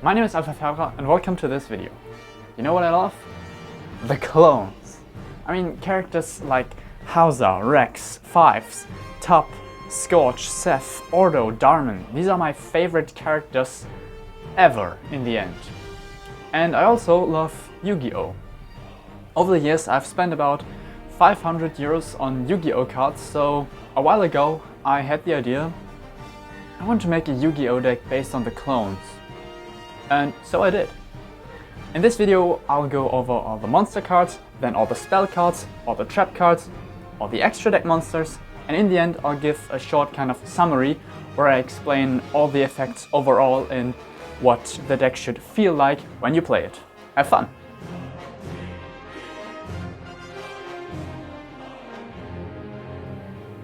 My name is Alpha and welcome to this video. You know what I love? The clones. I mean, characters like Hauser, Rex, Fives, Top, Scorch, Seth, Ordo, Darman. These are my favorite characters ever in the end. And I also love Yu-Gi-Oh! Over the years I've spent about 500 euros on Yu-Gi-Oh! Cards, so a while ago I had the idea I want to make a Yu-Gi-Oh! Deck based on the clones. And so I did. In this video I'll go over all the monster cards, then all the spell cards, all the trap cards, all the extra deck monsters, and in the end I'll give a short kind of summary where I explain all the effects overall and what the deck should feel like when you play it. Have fun!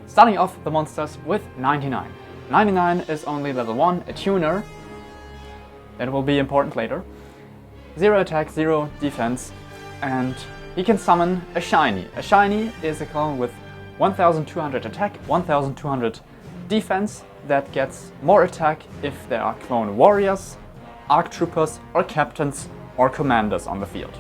Starting off the monsters with 99. 99 is only level 1, a tuner. That will be important later. 0 attack, 0 defense, and he can summon a shiny. A shiny is a clone with 1200 attack, 1200 defense that gets more attack if there are clone warriors, arc troopers, or captains or commanders on the field.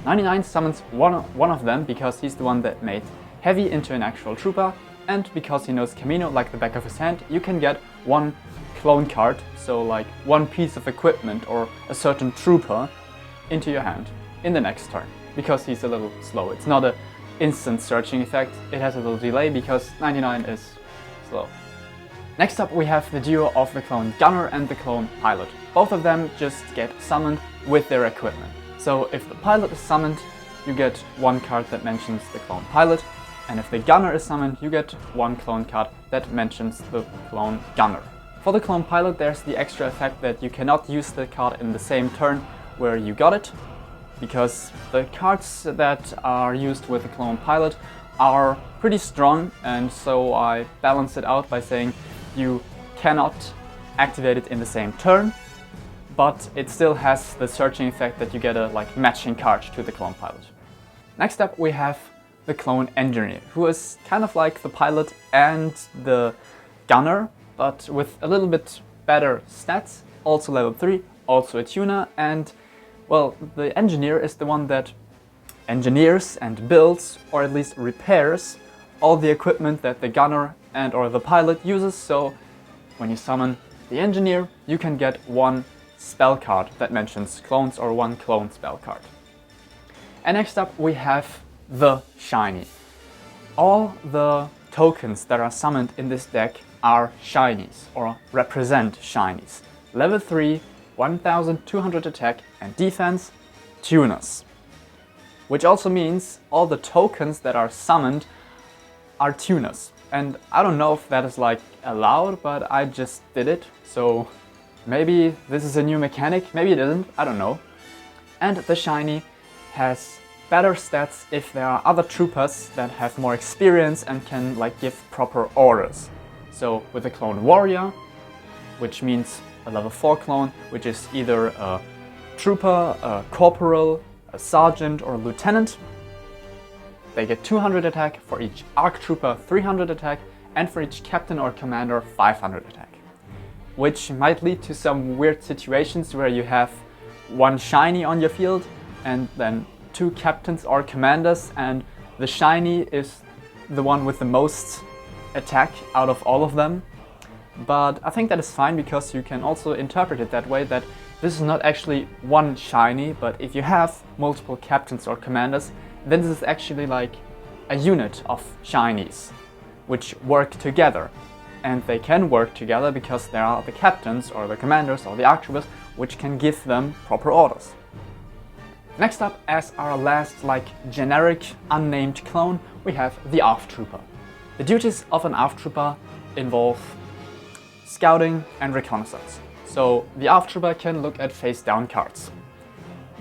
99 summons one of them because he's the one that made heavy into an actual trooper, and because he knows Camino like the back of his hand, you can get one clone card, so like one piece of equipment or a certain trooper, into your hand in the next turn, because he's a little slow. It's not an instant searching effect, it has a little delay because 99 is slow. Next up we have the duo of the clone Gunner and the clone Pilot. Both of them just get summoned with their equipment. So if the Pilot is summoned, you get one card that mentions the clone Pilot, and if the Gunner is summoned, you get one clone card that mentions the clone Gunner. For the clone Pilot, there's the extra effect that you cannot use the card in the same turn where you got it, because the cards that are used with the clone Pilot are pretty strong, and so I balance it out by saying you cannot activate it in the same turn, but it still has the searching effect that you get a matching card to the clone Pilot. Next up we have the clone Engineer, who is kind of like the Pilot and the Gunner, but with a little bit better stats, also level 3, also a tuner, and well, the Engineer is the one that engineers and builds, or at least repairs, all the equipment that the Gunner and or the Pilot uses, so when you summon the Engineer, you can get one spell card that mentions clones or one clone spell card. And next up we have the shiny. All the tokens that are summoned in this deck are shinies, or represent shinies. Level 3, 1200 attack and defense, tuners. Which also means all the tokens that are summoned are tuners. And I don't know if that is allowed, but I just did it, so maybe this is a new mechanic, maybe it isn't, I don't know. And the shiny has better stats if there are other troopers that have more experience and can give proper orders. So with the clone warrior, which means a level 4 clone, which is either a trooper, a corporal, a sergeant or a lieutenant, they get 200 attack, for each arc trooper 300 attack, and for each captain or commander 500 attack. Which might lead to some weird situations where you have one shiny on your field and then 2 captains or commanders, and the shiny is the one with the most attack out of all of them. But I think that is fine, because you can also interpret it that way, that this is not actually one shiny, but if you have multiple captains or commanders, then this is actually a unit of shinies which work together. And they can work together because there are the captains or the commanders or the arc troopers which can give them proper orders. Next up, as our last generic unnamed clone, we have the ARF Trooper. The duties of an ARF Trooper involve scouting and reconnaissance. So the ARF Trooper can look at face down cards.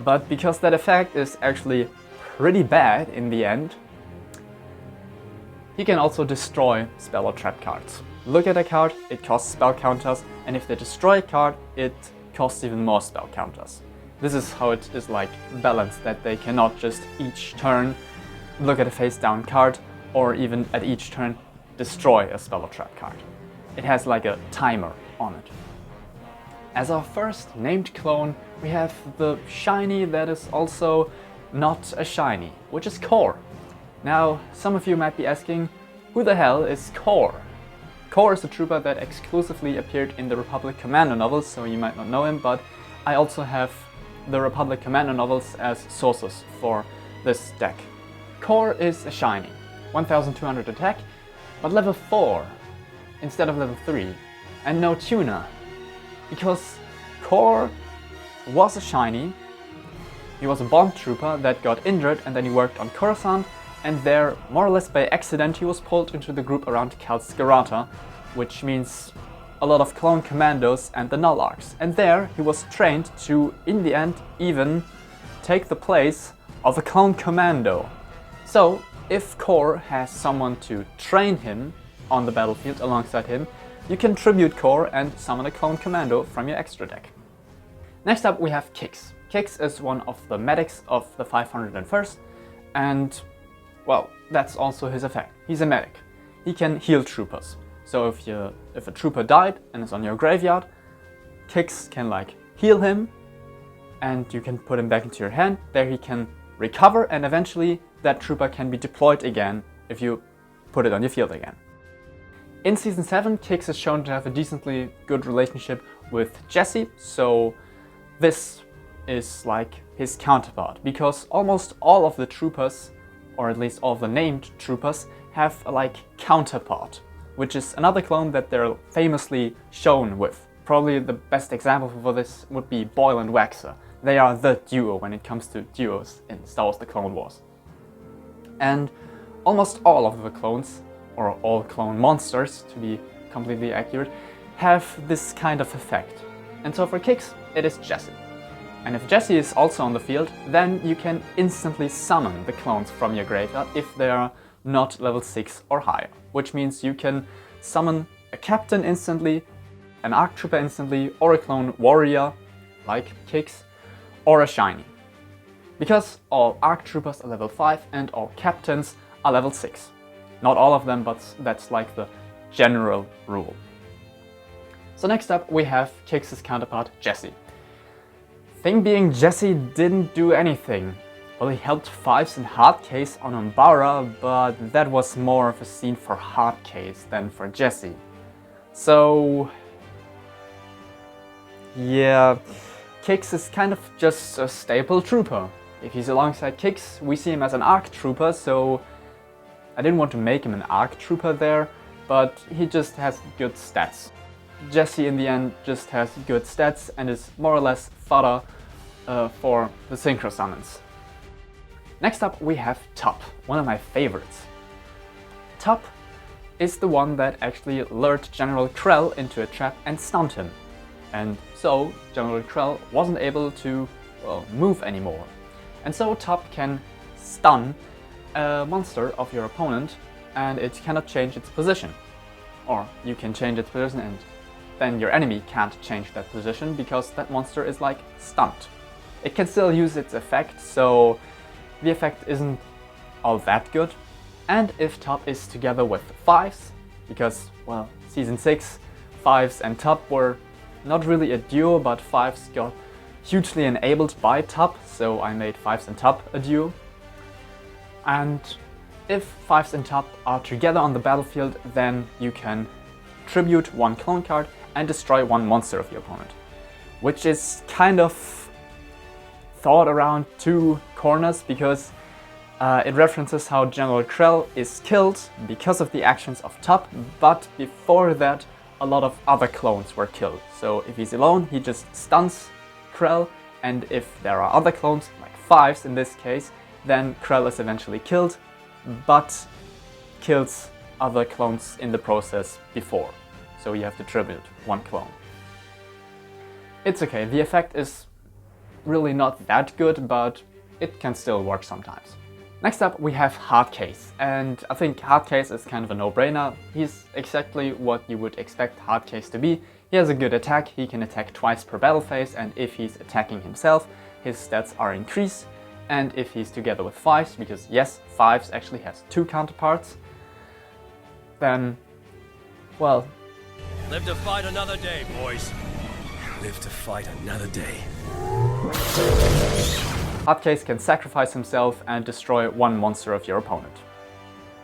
But because that effect is actually pretty bad in the end, he can also destroy spell or trap cards. Look at a card, it costs spell counters, and if they destroy a card, it costs even more spell counters. This is how it is balanced, that they cannot just each turn look at a face down card, or even at each turn destroy a spell or trap card. It has a timer on it. As our first named clone, we have the shiny that is also not a shiny, which is Core. Now, some of you might be asking, who the hell is Core? Core is a trooper that exclusively appeared in the Republic Commando novels, so you might not know him, but I also have the Republic Commando novels as sources for this deck. Core is a shiny, 1200 attack, but level 4 instead of level 3, and no tuner. Because Core was a shiny, he was a bomb trooper that got injured and then he worked on Coruscant, and there, more or less by accident, he was pulled into the group around Cal Skirata, which means a lot of clone commandos and the Nullarks. And there he was trained to, in the end, even take the place of a clone commando. So, if Core has someone to train him on the battlefield alongside him, you can tribute Core and summon a clone commando from your extra deck. Next up we have Kix. Kix is one of the medics of the 501st, and well, that's also his effect. He's a medic. He can heal troopers. So if a trooper died and is on your graveyard, Kix can like heal him and you can put him back into your hand. There he can recover and eventually that trooper can be deployed again if you put it on your field again. In Season 7, Kix is shown to have a decently good relationship with Jesse, so this is like his counterpart, because almost all of the troopers, or at least all of the named troopers, have a like counterpart, which is another clone that they're famously shown with. Probably the best example for this would be Boyle and Waxer. They are the duo when it comes to duos in Star Wars: The Clone Wars. And almost all of the clones, or all clone monsters to be completely accurate, have this kind of effect. And so for Kix, it is Jesse. And if Jesse is also on the field, then you can instantly summon the clones from your graveyard if they are not level 6 or higher. Which means you can summon a captain instantly, an arc trooper instantly, or a clone warrior, like Kix, or a shiny. Because all arc troopers are level 5 and all captains are level 6. Not all of them, but that's like the general rule. So next up we have Kix's counterpart, Jesse. Thing being, Jesse didn't do anything. Well, he helped Fives in Hardcase on Umbara, but that was more of a scene for Hardcase than for Jesse. So yeah, Kix is kind of just a staple trooper. If he's alongside Kix, we see him as an arc trooper, so I didn't want to make him an arc trooper there, but he just has good stats. Jesse in the end just has good stats and is more or less fodder for the synchro summons. Next up we have Top, one of my favorites. Top is the one that actually lured General Krell into a trap and stunned him. And so General Krell wasn't able to, well, move anymore. And so Top can stun a monster of your opponent and it cannot change its position. Or you can change its position and then your enemy can't change that position because that monster is like stunned. It can still use its effect, so the effect isn't all that good. And if Top is together with Fives, because, well, Season 6, Fives and Top were not really a duo, but Fives got hugely enabled by Top, so I made Fives and Top a duo. And if Fives and Top are together on the battlefield, then you can tribute one clone card and destroy one monster of your opponent. Which is kind of thought around two corners, because it references how General Krell is killed because of the actions of Top, but before that a lot of other clones were killed. So if he's alone, he just stuns Krell, and if there are other clones, like Fives in this case, then Krell is eventually killed, but kills other clones in the process before. So you have to tribute one clone. It's okay, the effect is really not that good, but it can still work sometimes. Next up we have Hardcase, and I think Hardcase is kind of a no-brainer. He's exactly what you would expect Hardcase to be. He has a good attack, he can attack twice per battle phase, and if he's attacking himself, his stats are increased. And if he's together with Fives, because yes, Fives actually has two counterparts, then, well... Live to fight another day, boys. Live to fight another day. Hardcase can sacrifice himself and destroy one monster of your opponent.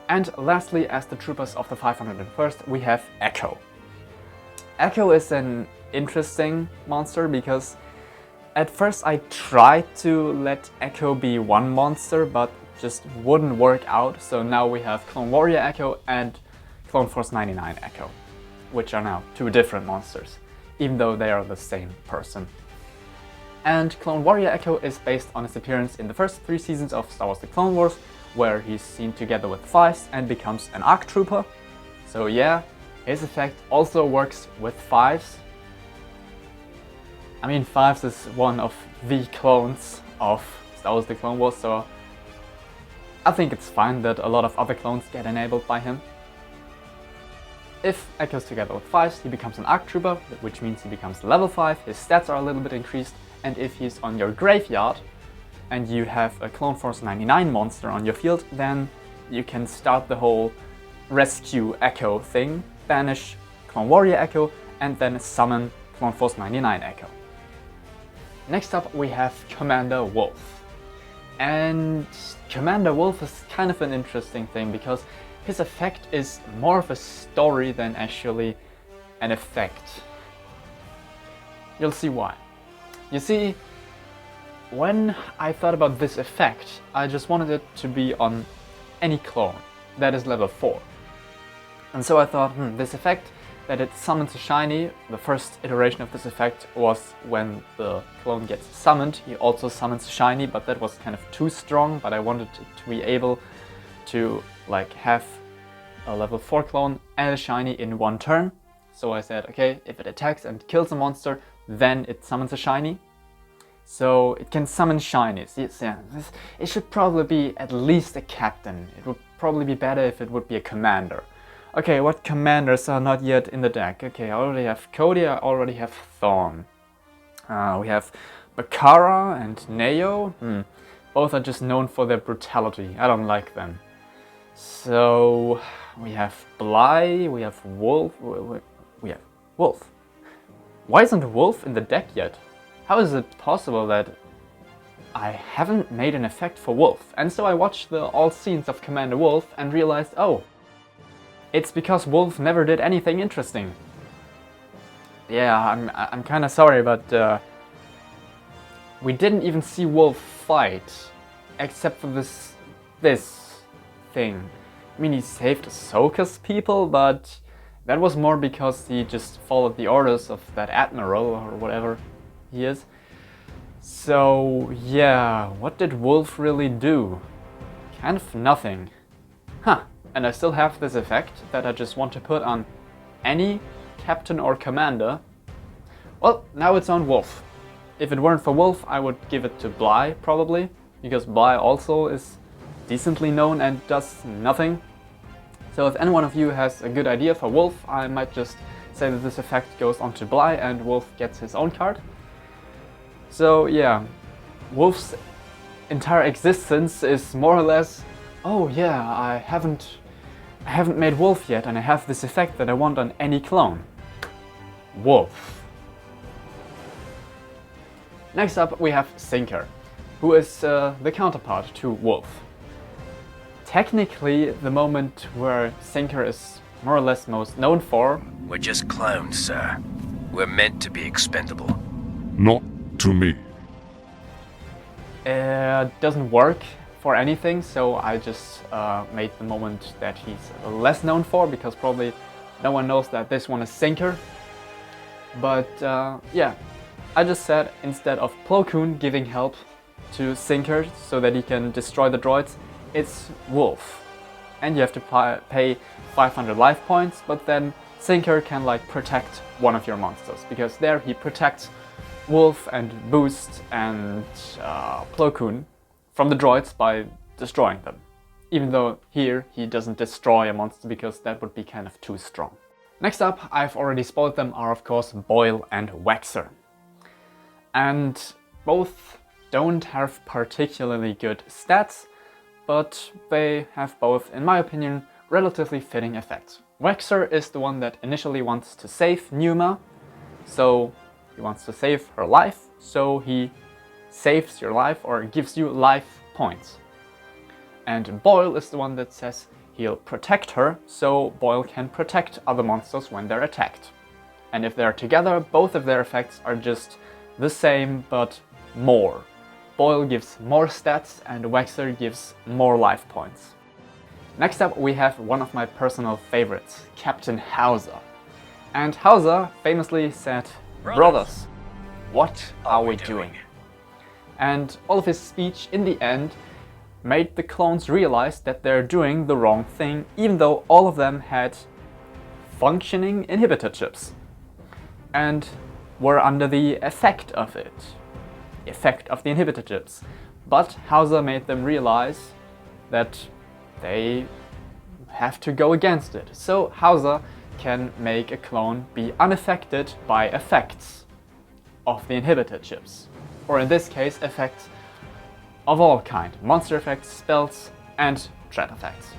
And lastly, as the troopers of the 501st, we have Echo. Echo is an interesting monster because at first I tried to let Echo be one monster, but just wouldn't work out. So now we have Clone Warrior Echo and Clone Force 99 Echo, which are now two different monsters, even though they are the same person. And Clone Warrior Echo is based on his appearance in the first 3 seasons of Star Wars The Clone Wars, where he's seen together with Fives and becomes an ARC Trooper. So yeah, his effect also works with Fives. I mean, Fives is one of the clones of Star Wars The Clone Wars, so I think it's fine that a lot of other clones get enabled by him. If Echo's together with Fives, he becomes an ARC Trooper, which means he becomes level 5, his stats are a little bit increased, and if he's on your graveyard and you have a Clone Force 99 monster on your field, then you can start the whole rescue Echo thing, banish Clone Warrior Echo, and then summon Clone Force 99 Echo. Next up we have Commander Wolf. And Commander Wolf is kind of an interesting thing because his effect is more of a story than actually an effect. You'll see why. You see, when I thought about this effect, I just wanted it to be on any clone that is level 4. And so I thought, this effect, that it summons a shiny, the first iteration of this effect was when the clone gets summoned. He also summons a shiny, but that was kind of too strong, but I wanted it to be able to like have a level 4 clone and a shiny in one turn. So I said, okay, if it attacks and kills a monster, then it summons a shiny. So it can summon shinies. It should probably be at least a captain. It would probably be better if it would be a commander. Okay, what commanders are not yet in the deck? Okay, I already have Cody, I already have Thorn. We have Bakara and Neo. Both are just known for their brutality. I don't like them. So we have Bly, we have Wolf. We have Wolf. Why isn't Wolf in the deck yet? How is it possible that I haven't made an effect for Wolf? And so I watched the all scenes of Commander Wolf and realized, oh, it's because Wolf never did anything interesting. Yeah, I'm kind of sorry, but we didn't even see Wolf fight, except for this thing. I mean, he saved Ahsoka's people, but that was more because he just followed the orders of that admiral or whatever he is. So yeah, what did Wolf really do? Kind of nothing. Huh, and I still have this effect that I just want to put on any captain or commander. Well, now it's on Wolf. If it weren't for Wolf, I would give it to Bly, probably, because Bly also is decently known and does nothing. So if any one of you has a good idea for Wolf, I might just say that this effect goes on to Bly and Wolf gets his own card. So yeah, Wolf's entire existence is more or less, oh yeah, I haven't made Wolf yet and I have this effect that I want on any clone. Wolf. Next up we have Sinker, who is the counterpart to Wolf. Technically, the moment where Sinker is more or less most known for... We're just clones, sir. We're meant to be expendable. Not to me. Doesn't work for anything, so I just made the moment that he's less known for, because probably no one knows that this one is Sinker. But yeah, I just said instead of Plo Koon giving help to Sinker so that he can destroy the droids, it's Wolf. And you have to pay 500 life points, but then Sinker can like protect one of your monsters, because there he protects Wolf and Boost and Plo Koon from the droids by destroying them. Even though here he doesn't destroy a monster because that would be kind of too strong. Next up, I've already spoiled them, are of course Boyle and Waxer. And both don't have particularly good stats, but they have both, in my opinion, relatively fitting effects. Waxer is the one that initially wants to save Numa, so He wants to save her life, so he saves your life or gives you life points. And Boyle is the one that says he'll protect her, so Boyle can protect other monsters when they're attacked. And if they're together, both of their effects are just the same, but more. Boyle gives more stats and Wexler gives more life points. Next up we have one of my personal favorites, Captain Hauser. And Hauser famously said, "Brothers, what are we doing?" And all of his speech in the end made the clones realize that they're doing the wrong thing, even though all of them had functioning inhibitor chips and were under the effect of it. The effect of the inhibitor chips. But Hauser made them realize that they have to go against it. So Hauser can make a clone be unaffected by effects of the inhibitor chips. Or in this case, effects of all kind. Monster effects, spells, and trap effects.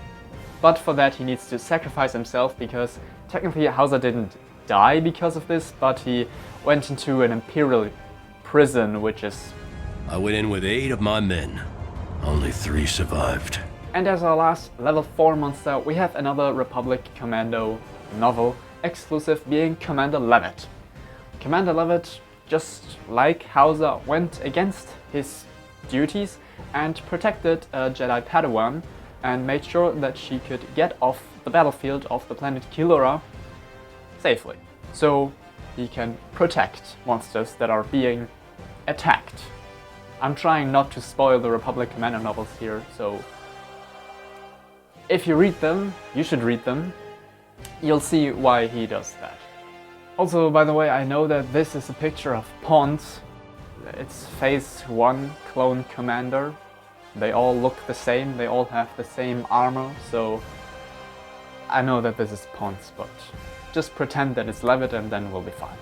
But for that he needs to sacrifice himself, because technically Hauser didn't die because of this, but he went into an Imperial prison, which is... I went in with 8 of my men. Only 3 survived. And as our last level 4 monster, we have another Republic Commando novel exclusive, being Commander Levitt. Commander Levitt, just like Hauser, went against his duties and protected a Jedi Padawan and made sure that she could get off the battlefield of the planet Kilora safely. So he can protect monsters that are being attacked. I'm trying not to spoil the Republic Commander novels here, so if you read them, you should read them. You'll see why he does that. Also, by the way, I know that this is a picture of Pons. It's Phase 1 clone commander. They all look the same, they all have the same armor, so I know that this is Pons, but just pretend that it's Levitt and then we'll be fine.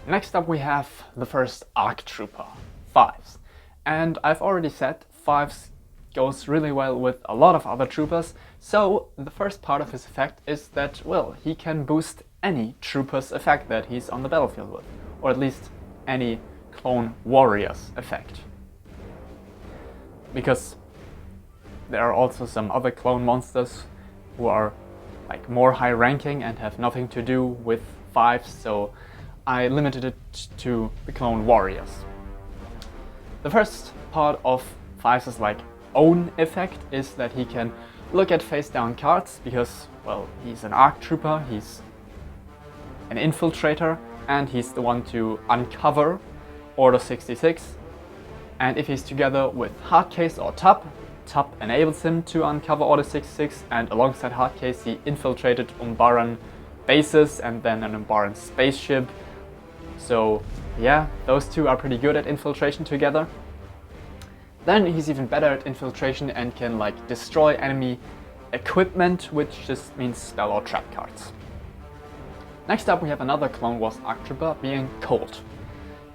Next up we have the first ARC Trooper, 5s. And I've already said 5s goes really well with a lot of other troopers, so the first part of his effect is that, well, he can boost any trooper's effect that he's on the battlefield with, or at least any clone warrior's effect. Because there are also some other clone monsters who are like more high ranking and have nothing to do with 5s, so I limited it to the clone warriors. The first part of 5s' like own effect is that he can look at face down cards, because, well, he's an ARC Trooper, he's an infiltrator, and he's the one to uncover Order 66. And if he's together with Hardcase or Tup, Tup enables him to uncover Order 66, and alongside Hardcase he infiltrated Umbaran bases and then an Umbaran spaceship. So yeah, those two are pretty good at infiltration together. Then he's even better at infiltration and can like destroy enemy equipment, which just means spell or trap cards. Next up we have another Clone Wars ARC Trooper, being Colt.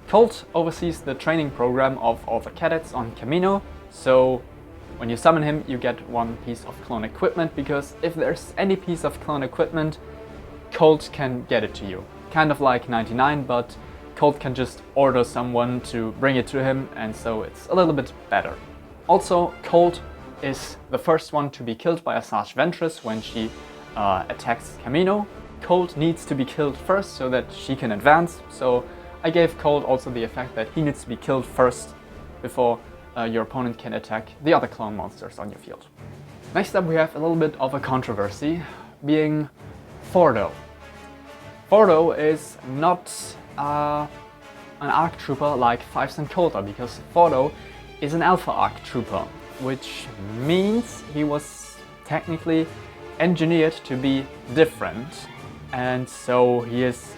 Colt oversees the training program of all the cadets on Kamino, so when you summon him you get one piece of clone equipment, because if there's any piece of clone equipment, Colt can get it to you. Kind of like 99, but Colt can just order someone to bring it to him, and so it's a little bit better. Also, Colt is the first one to be killed by Asajj Ventress when she attacks Kamino. Colt needs to be killed first so that she can advance, so I gave Colt also the effect that he needs to be killed first before your opponent can attack the other clone monsters on your field. Next up we have a little bit of a controversy, being Fordo. Fordo is not an ARC Trooper like 5s and Colt are, because Fordo is an Alpha ARC Trooper, which means he was technically engineered to be different, and so he is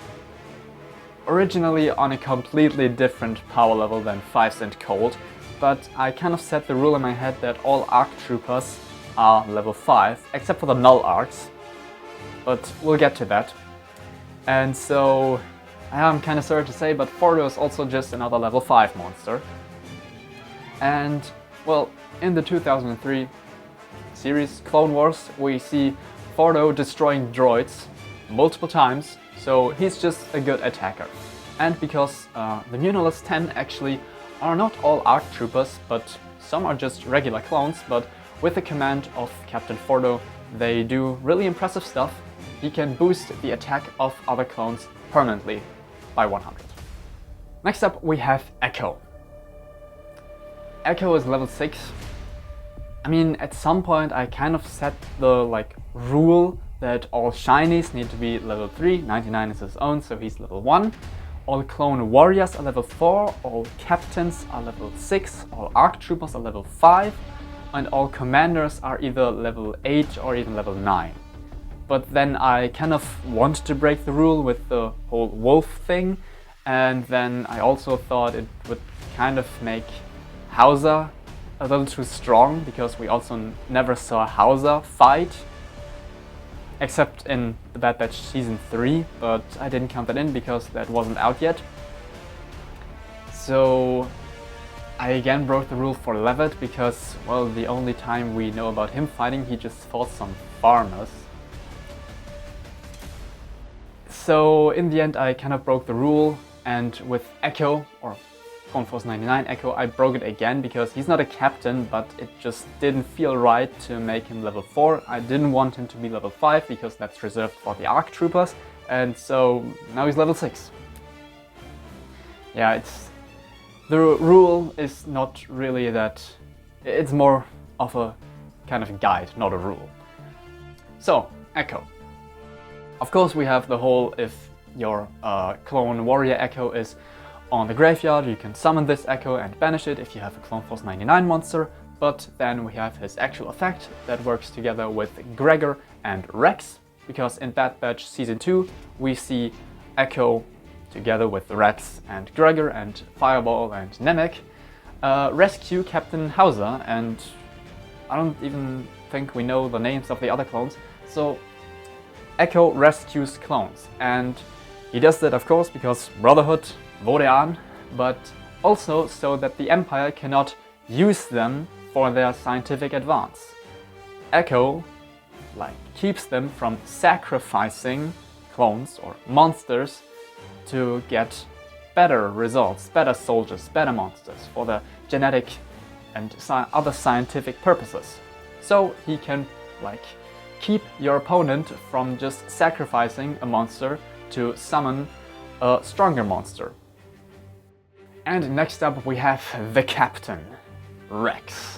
originally on a completely different power level than 5s and Colt, but I kind of set the rule in my head that all ARC Troopers are level 5, except for the Null ARCs, but we'll get to that. And so, I'm kind of sorry to say, but Fordo is also just another level 5 monster. And, well, in the 2003 series Clone Wars, we see Fordo destroying droids multiple times, so he's just a good attacker. and because the Munilus 10 actually are not all ARC troopers, but some are just regular clones, but with the command of Captain Fordo, they do really impressive stuff. He can boost the attack of other clones permanently by 100. Next up we have Echo. Echo is level 6. I mean, at some point I kind of set the rule that all shinies need to be level 3, 99 is his own, so he's level 1. All clone warriors are level 4, all captains are level 6, all ARC troopers are level 5, and all commanders are either level 8 or even level 9. But then I kind of want to break the rule with the whole wolf thing, and then I also thought it would kind of make Hauser a little too strong, because we also never saw Hauser fight, except in the Bad Batch Season 3, but I didn't count that in because that wasn't out yet. So I again broke the rule for Levitt because, well, the only time we know about him fighting, he just fought some farmers. So in the end I kind of broke the rule, and with Echo, or Clone Force 99 Echo, I broke it again because he's not a captain, but it just didn't feel right to make him level 4. I didn't want him to be level 5 because that's reserved for the ARC troopers, and so now he's level 6. Yeah, the rule is not really that, it's more of a kind of guide, not a rule. So, Echo. Of course we have the whole, if your clone warrior Echo is on the graveyard, you can summon this Echo and banish it if you have a Clone Force 99 monster, but then we have his actual effect that works together with Gregor and Rex, because in Bad Batch Season 2 we see Echo together with Rex and Gregor and Fireball and Namek rescue Captain Hauser, and I don't even think we know the names of the other clones. So Echo rescues clones, and he does that of course because Brotherhood, Vode, but also so that the Empire cannot use them for their scientific advance. Echo keeps them from sacrificing clones or monsters to get better results, better soldiers, better monsters for the genetic and other scientific purposes. So he can keep your opponent from just sacrificing a monster to summon a stronger monster. And next up we have the captain, Rex.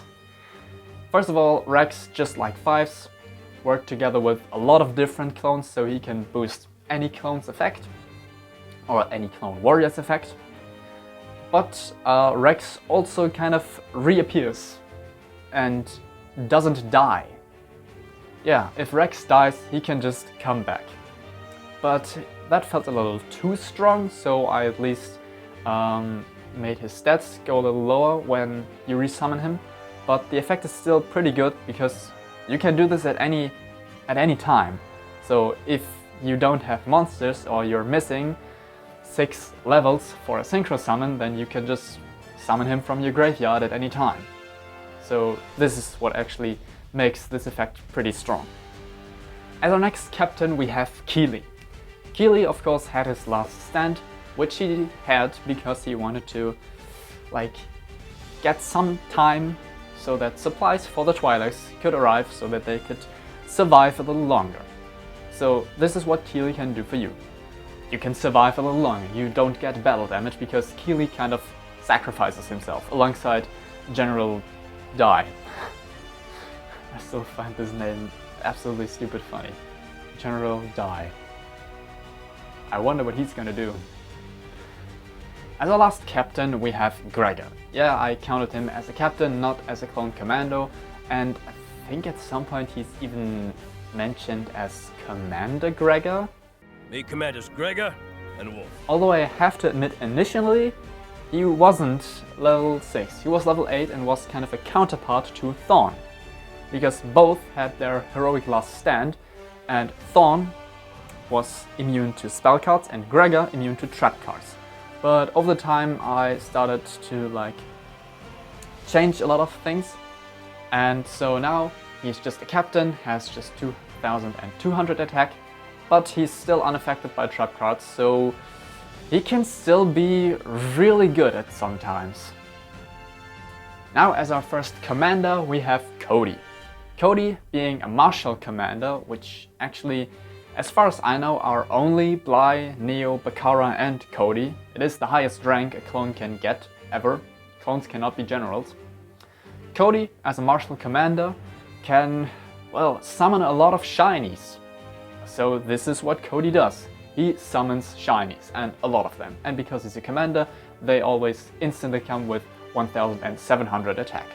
First of all, Rex, just like Fives, work together with a lot of different clones, so he can boost any clone's effect, or any clone warrior's effect. But Rex also kind of reappears and doesn't die. Yeah, if Rex dies, he can just come back. But that felt a little too strong, so I at least made his stats go a little lower when you resummon him. But the effect is still pretty good because you can do this at any time. So if you don't have monsters or you're missing 6 levels for a synchro summon, then you can just summon him from your graveyard at any time. So this is what actually makes this effect pretty strong. As our next captain we have Keeley. Keeley of course had his last stand, which he had because he wanted to get some time so that supplies for the Twi'leks could arrive so that they could survive a little longer. So this is what Keeley can do for you. You can survive a little longer, you don't get battle damage because Keeley kind of sacrifices himself alongside General Die. I still find this name absolutely stupid funny. General Die. I wonder what he's gonna do. As our last captain we have Gregor. Yeah, I counted him as a captain, not as a clone commando, and I think at some point he's even mentioned as Commander Gregor. Me Commanders Gregor and Wolf. Although I have to admit, initially he wasn't level 6, he was level 8 and was kind of a counterpart to Thawne. Because both had their heroic last stand, and Thawne was immune to spell cards and Gregor immune to trap cards. But over the time I started to change a lot of things, and so now he's just a captain, has just 2200 attack, but he's still unaffected by trap cards, so he can still be really good at sometimes. Now as our first commander we have Cody. Cody being a martial commander, which actually, as far as I know, are only Bly, Neo, Bakara and Cody. It is the highest rank a clone can get ever. Clones cannot be generals. Cody, as a martial commander, can, well, summon a lot of shinies. So this is what Cody does. He summons shinies, and a lot of them. And because he's a commander, they always instantly come with 1700 attack.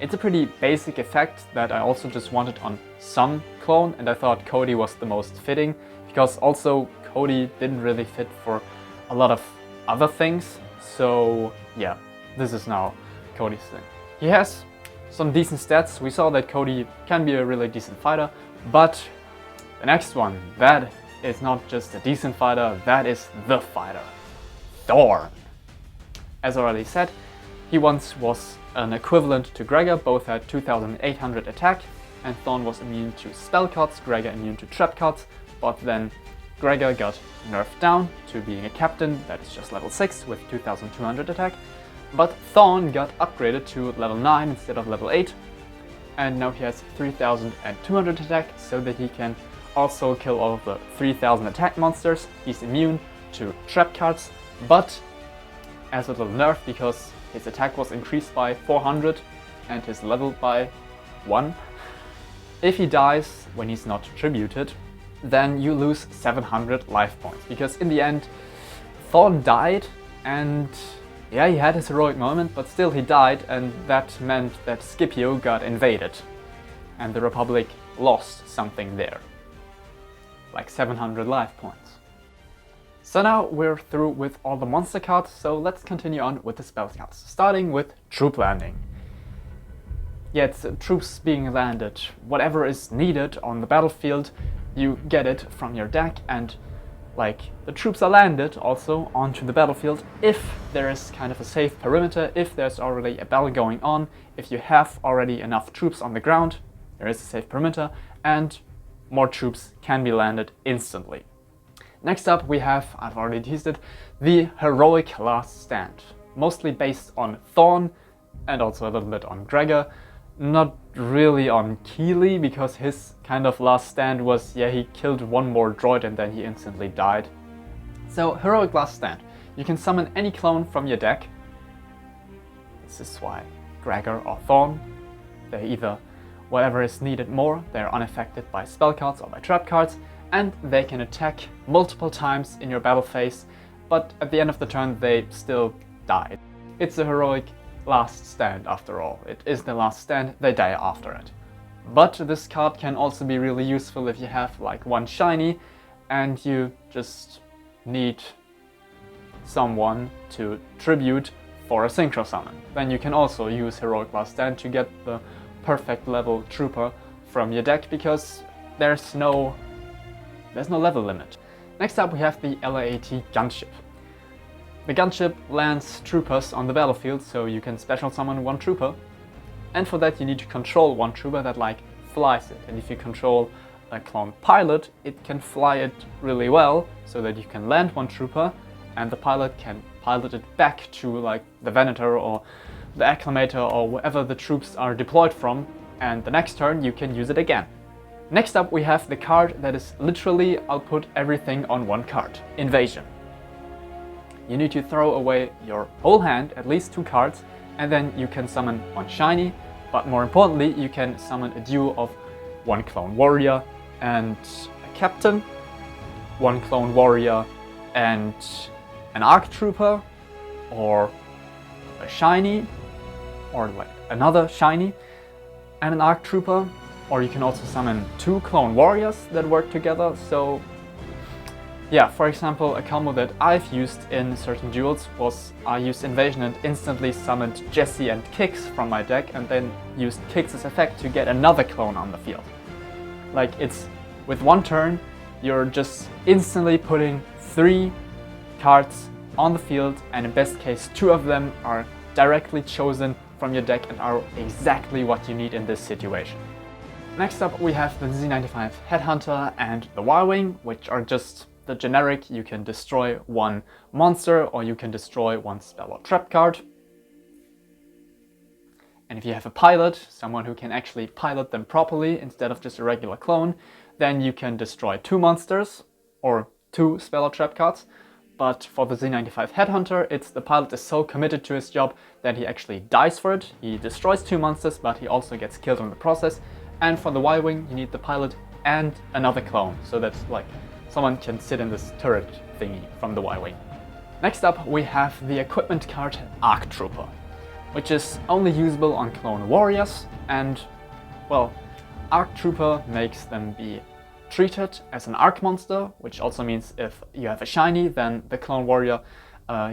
It's a pretty basic effect that I also just wanted on some clone, and I thought Cody was the most fitting, because also Cody didn't really fit for a lot of other things. So yeah, this is now Cody's thing. He has some decent stats. We saw that Cody can be a really decent fighter, but the next one, that is not just a decent fighter, that is the fighter. Thorn. As already said, he once was an equivalent to Gregor, both had 2800 attack, and Thorn was immune to spell cards, Gregor immune to trap cards, but then Gregor got nerfed down to being a captain, that is just level 6 with 2200 attack, but Thorn got upgraded to level 9 instead of level 8, and now he has 3200 attack, so that he can also kill all of the 3000 attack monsters. He's immune to trap cards, but as a little nerf, because his attack was increased by 400 and his level by 1. If he dies when he's not tributed, then you lose 700 life points, because in the end Thorn died, and yeah, he had his heroic moment, but still he died, and that meant that Scipio got invaded and the Republic lost something there, like 700 life points. So now we're through with all the monster cards, so let's continue on with the spell cards, starting with Troop Landing. Yeah, it's troops being landed. Whatever is needed on the battlefield, you get it from your deck, and like the troops are landed also onto the battlefield if there is kind of a safe perimeter, if there's already a battle going on, if you have already enough troops on the ground, there is a safe perimeter, and more troops can be landed instantly. Next up we have, I've already teased it, the Heroic Last Stand. Mostly based on Thorn and also a little bit on Gregor. Not really on Keeley, because his kind of last stand was, yeah, he killed one more droid and then he instantly died. So Heroic Last Stand. You can summon any clone from your deck. This is why Gregor or Thorn, they either, whatever is needed more, they're unaffected by spell cards or by trap cards, and they can attack multiple times in your battle phase, but at the end of the turn they still die. It's a heroic last stand after all. It is the last stand, they die after it. But this card can also be really useful if you have like one shiny and you just need someone to tribute for a synchro summon. Then you can also use Heroic Last Stand to get the perfect level trooper from your deck, because there's no level limit. Next up we have the LAAT Gunship. The gunship lands troopers on the battlefield, so you can special summon one trooper, and for that you need to control one trooper that like flies it, and if you control a clone pilot, it can fly it really well, so that you can land one trooper and the pilot can pilot it back to like the Venator or the Acclamator or wherever the troops are deployed from, and the next turn you can use it again. Next up we have the card that is literally, I'll put everything on one card, Invasion. You need to throw away your whole hand, at least 2 cards, and then you can summon one shiny, but more importantly you can summon a duo of one clone warrior and a captain, one clone warrior and an arc trooper, or a shiny, or like another shiny and an arc trooper. Or you can also summon 2 clone warriors that work together. So yeah, for example, a combo that I've used in certain duels was I used Invasion and instantly summoned Jesse and Kix from my deck, and then used Kix's effect to get another clone on the field. Like, it's with one turn, you're just instantly putting 3 cards on the field, and in best case 2 of them are directly chosen from your deck and are exactly what you need in this situation. Next up we have the Z95 Headhunter and the Y-Wing, which are just the generic, you can destroy one monster or you can destroy one spell or trap card. And if you have a pilot, someone who can actually pilot them properly instead of just a regular clone, then you can destroy 2 monsters or 2 spell or trap cards. But for the Z95 Headhunter, it's the pilot is so committed to his job that he actually dies for it. He destroys 2 monsters, but he also gets killed in the process. And for the Y-Wing, you need the pilot and another clone, so that like someone can sit in this turret thingy from the Y-Wing. Next up, we have the equipment card Arc Trooper, which is only usable on clone warriors, and well, Arc Trooper makes them be treated as an arc monster, which also means if you have a shiny, then the clone warrior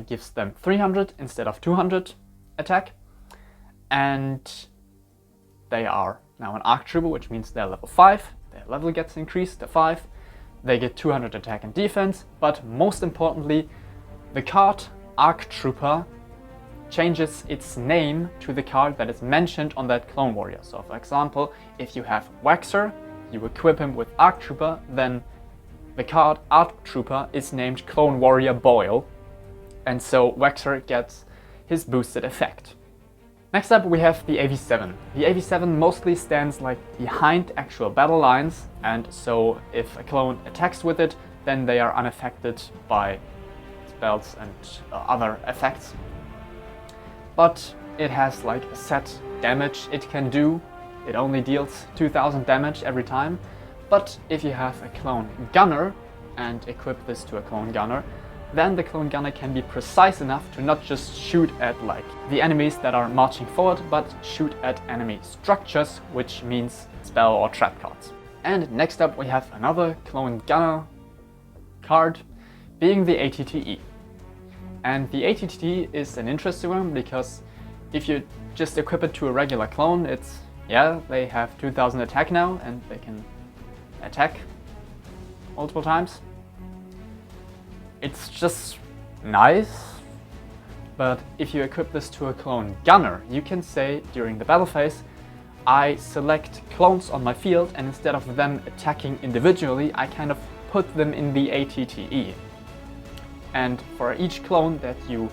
gives them 300 instead of 200 attack, and they are now an Arc Trooper, which means they're level 5, their level gets increased to 5, they get 200 attack and defense, but most importantly, the card Arc Trooper changes its name to the card that is mentioned on that clone warrior. So for example, if you have Waxer, you equip him with Arc Trooper, then the card Arc Trooper is named Clone Warrior Boyle, and so Waxer gets his boosted effect. Next up we have the AV7. The AV7 mostly stands like behind actual battle lines, and so if a clone attacks with it, then they are unaffected by spells and other effects. But it has like a set damage it can do. It only deals 2000 damage every time. But if you have a clone gunner and equip this to a clone gunner, then the clone gunner can be precise enough to not just shoot at like the enemies that are marching forward, but shoot at enemy structures, which means spell or trap cards. And next up we have another clone gunner card, being the ATTE. And the ATTE is an interesting one because if you just equip it to a regular clone, it's, yeah, they have 2000 attack now and they can attack multiple times. It's just nice, but if you equip this to a clone gunner, you can say during the battle phase, I select clones on my field and instead of them attacking individually, I kind of put them in the ATTE. And for each clone that you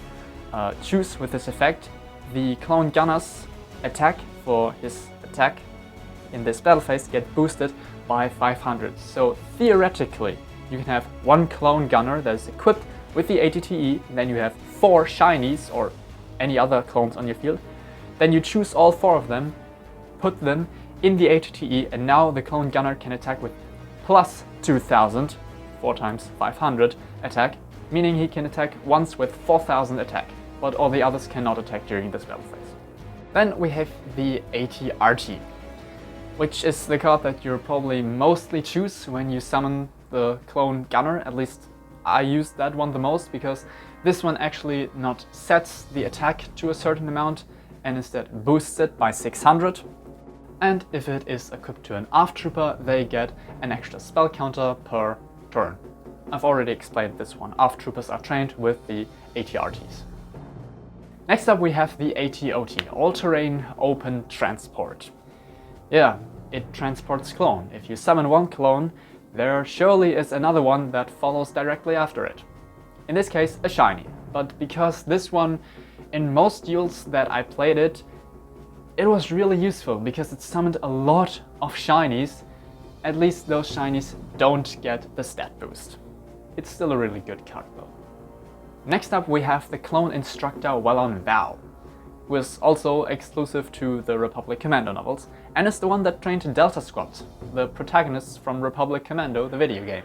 choose with this effect, the clone gunner's attack for his attack in this battle phase get boosted by 500. So theoretically, you can have one clone gunner that is equipped with the ATTE, and then you have 4 shinies or any other clones on your field. Then you choose all 4 of them, put them in the ATTE, and now the clone gunner can attack with plus 2000, 4 times 500 attack, meaning he can attack once with 4000 attack, but all the others cannot attack during this battle phase. Then we have the ATRT, which is the card that you'll probably mostly choose when you summon the clone gunner. At least I use that one the most, because this one actually not sets the attack to a certain amount and instead boosts it by 600. And if it is equipped to an ARC Trooper, they get an extra spell counter per turn. I've already explained this one. ARC Troopers are trained with the ATRTs. Next up we have the ATOT, All-Terrain Open Transport. Yeah, it transports clone. If you summon one clone, there surely is another one that follows directly after it. In this case, a shiny. But because this one, in most duels that I played it, it was really useful because it summoned a lot of shinies. At least those shinies don't get the stat boost. It's still a really good card though. Next up we have the clone instructor Welon Val, who is also exclusive to the Republic Commando novels, and is the one that trained Delta Squad, the protagonists from Republic Commando, the video game.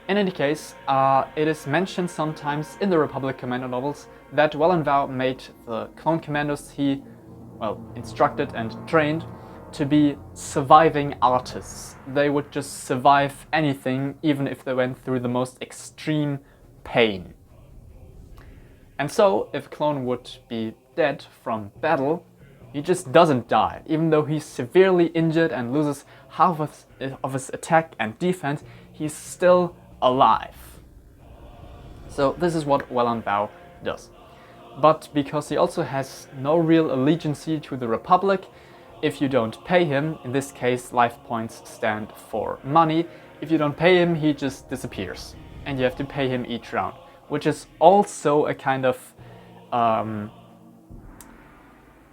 In any case, it is mentioned sometimes in the Republic Commando novels that Welon Val made the clone commandos he, instructed and trained to be surviving artists. They would just survive anything, even if they went through the most extreme pain. And so, if a clone would be dead from battle, he just doesn't die. Even though he's severely injured and loses half of his attack and defense, he's still alive. So this is what Welon Val does. But because he also has no real allegiance to the Republic, if you don't pay him, in this case life points stand for money, if you don't pay him, he just disappears. And you have to pay him each round, which is also a kind of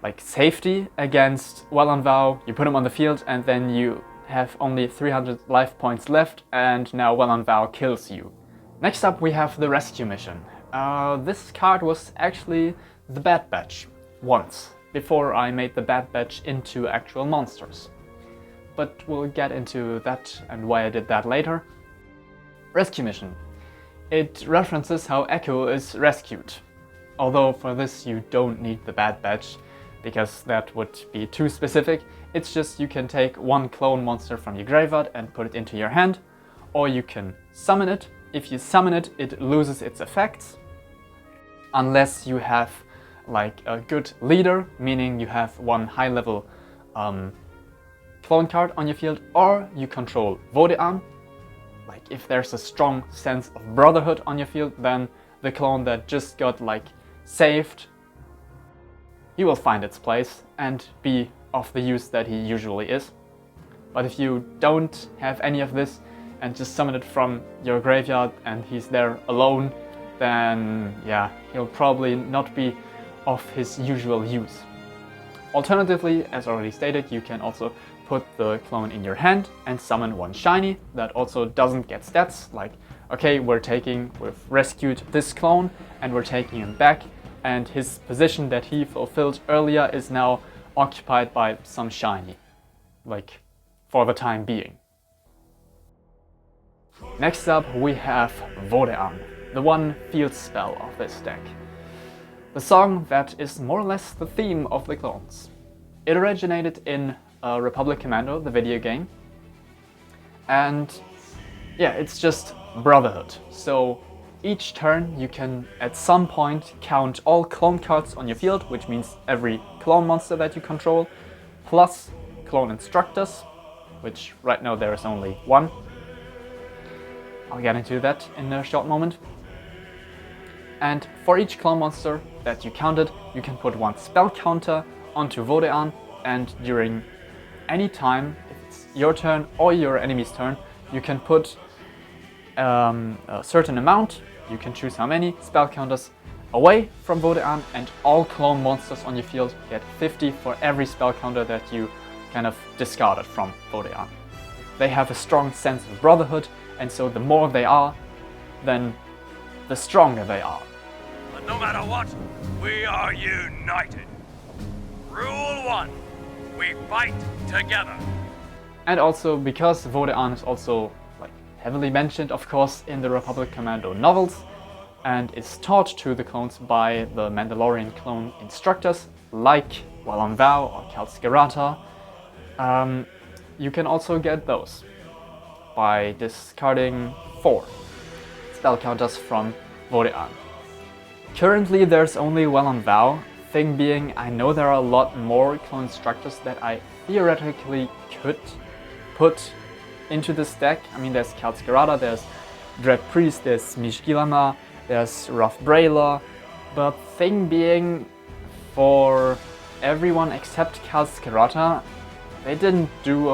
like safety against Well on Vow. You put him on the field and then you have only 300 life points left, and now Well on Vow kills you. Next up we have the rescue mission. This card was actually the Bad Batch once, before I made the Bad Batch into actual monsters. But we'll get into that and why I did that later. Rescue mission. It references how Echo is rescued. Although for this you don't need the Bad Batch, because that would be too specific. It's just you can take one clone monster from your graveyard and put it into your hand, or you can summon it. If you summon it, it loses its effects, unless you have like a good leader, meaning you have one high level clone card on your field, or you control Vode. Like if there's a strong sense of brotherhood on your field, then the clone that just got like saved, he will find its place and be of the use that he usually is. But if you don't have any of this and just summon it from your graveyard and he's there alone, then yeah, he'll probably not be of his usual use. Alternatively, as already stated, you can also put the clone in your hand and summon one shiny that also doesn't get stats, like okay, we've rescued this clone and we're taking him back, and his position that he fulfilled earlier is now occupied by some shiny, like for the time being. Next up we have Vode, the one field spell of this deck. The song that is more or less the theme of the clones. It originated in Republic Commando, the video game, and yeah, it's just brotherhood. So each turn you can at some point count all clone cards on your field, which means every clone monster that you control, plus clone instructors, which right now there is only one. I'll get into that in a short moment. And for each clone monster that you counted, you can put one spell counter onto Vode, and during any time, if it's your turn or your enemy's turn, you can put a certain amount, you can choose how many spell counters, away from Vode, and all clone monsters on your field get 50 for every spell counter that you kind of discarded from Vode. They have a strong sense of brotherhood, and so the more they are, then the stronger they are. But no matter what, we are united. Rule 1, we fight together. And also because Vode is also like heavily mentioned, of course, in the Republic Commando novels, and is taught to the clones by the Mandalorian clone instructors like Well on Vow or Cal Skirata. You can also get those by discarding 4 spell counters from Vode. Currently there's only Well on Vow, thing being I know there are a lot more clone instructors that I theoretically could put into this deck. I mean, there's Cal Skirata, there's Dread Priest, there's Mishgilama, there's Rough Brailer, but thing being, for everyone except Cal Skirata, they didn't do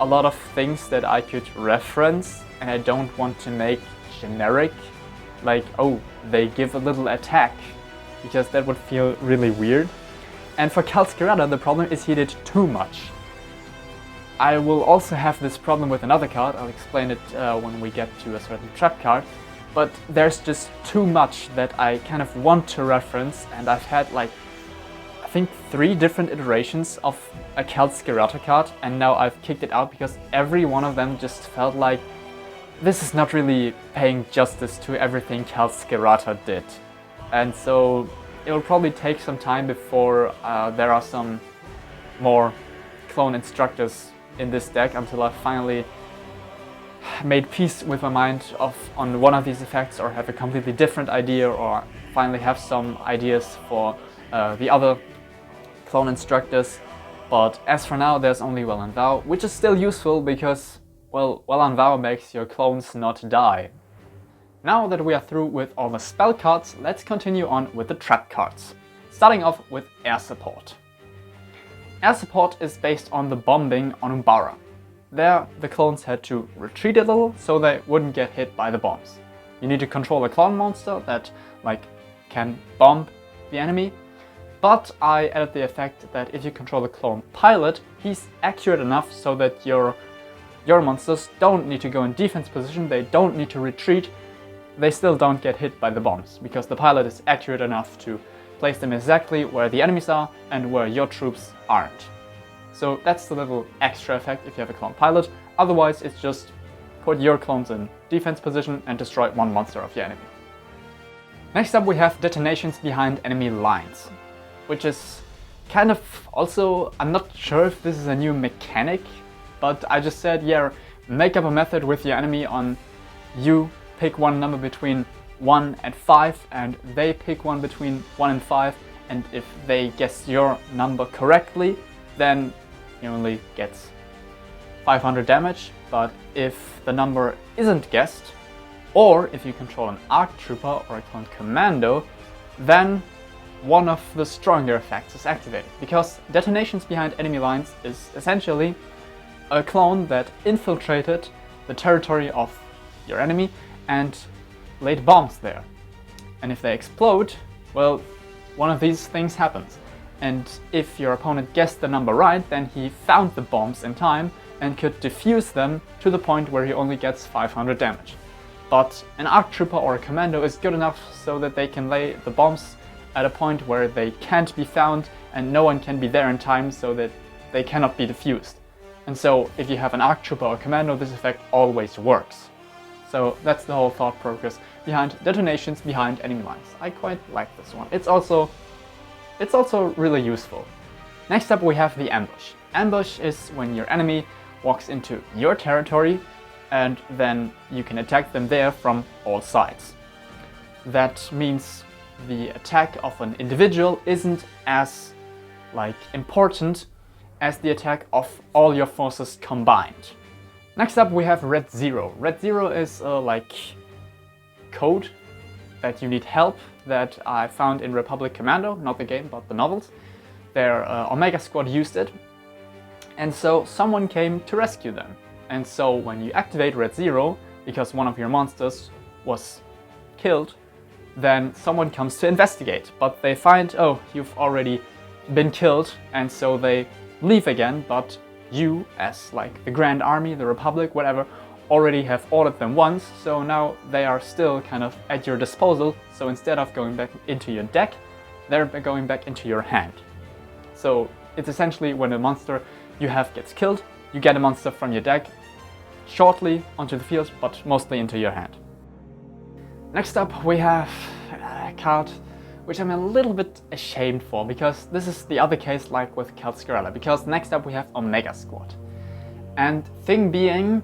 a lot of things that I could reference, and I don't want to make generic, like, oh, they give a little attack, because that would feel really weird. And for Cal Skirata, the problem is he did too much. I will also have this problem with another card, I'll explain it when we get to a certain trap card, but there's just too much that I kind of want to reference, and I've had like, I think 3 different iterations of a Cal Skirata card, and now I've kicked it out because every one of them just felt like this is not really paying justice to everything Cal Skirata did. And so it will probably take some time before there are some more clone instructors in this deck, until I finally made peace with my mind on one of these effects, or have a completely different idea, or finally have some ideas for the other clone instructors. But as for now, there's only Well on Vow, which is still useful because, well, Well on Vow makes your clones not die. Now that we are through with all the spell cards, let's continue on with the trap cards. Starting off with Air Support. Air Support is based on the bombing on Umbara. there the clones had to retreat a little so they wouldn't get hit by the bombs. You need to control a clone monster that can bomb the enemy, but I added the effect that if you control the clone pilot, he's accurate enough so that your monsters don't need to go in defense position, they don't need to retreat, they still don't get hit by the bombs, because the pilot is accurate enough to place them exactly where the enemies are and where your troops aren't. So that's the little extra effect if you have a clone pilot. Otherwise it's just put your clones in defense position and destroy one monster of your enemy. Next up we have detonations behind enemy lines, which is kind of also, I'm not sure if this is a new mechanic, but I just said, yeah, make up a method with your enemy on you pick one number between 1 and 5 and they pick one between 1 and 5, and if they guess your number correctly, then he only gets 500 damage, but if the number isn't guessed, or if you control an ARC Trooper or a clone Commando, then one of the stronger effects is activated, because detonations behind enemy lines is essentially a clone that infiltrated the territory of your enemy and laid bombs there. And if they explode, well, one of these things happens. And if your opponent guessed the number right, then he found the bombs in time and could defuse them to the point where he only gets 500 damage. But an ARC Trooper or a Commando is good enough so that they can lay the bombs at a point where they can't be found and no one can be there in time so that they cannot be defused. And so if you have an ARC Trooper or Commando, this effect always works. So that's the whole thought process behind detonations behind enemy lines. I quite like this one. It's also really useful. Next up we have the ambush. Ambush is when your enemy walks into your territory and then you can attack them there from all sides. That means the attack of an individual isn't as important as the attack of all your forces combined. Next up we have Red Zero. Red Zero is a code that you need help that I found in Republic Commando, not the game but the novels. Their Omega Squad used it, and so someone came to rescue them. And so when you activate Red Zero, because one of your monsters was killed, then someone comes to investigate, but they find, oh, you've already been killed, and so they leave again, but you, as the Grand Army, the Republic, whatever, already have ordered them once, so now they are still kind of at your disposal, so instead of going back into your deck, they're going back into your hand. So it's essentially when a monster you have gets killed, you get a monster from your deck shortly onto the field, but mostly into your hand. Next up we have a card which I'm a little bit ashamed for, because this is the other case like with Kalskarella, because next up we have Omega Squad. And thing being,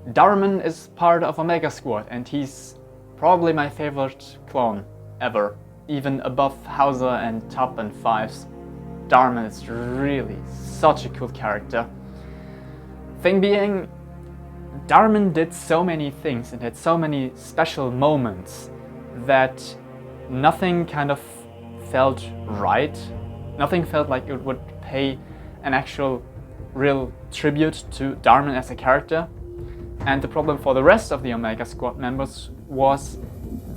Darman is part of Omega Squad and he's probably my favorite clone ever, even above Hauser and Top and Fives. Darman is really such a cool character. Thing being, Darman did so many things and had so many special moments that nothing kind of felt right. Nothing felt like it would pay an actual real tribute to Darman as a character. And the problem for the rest of the Omega Squad members was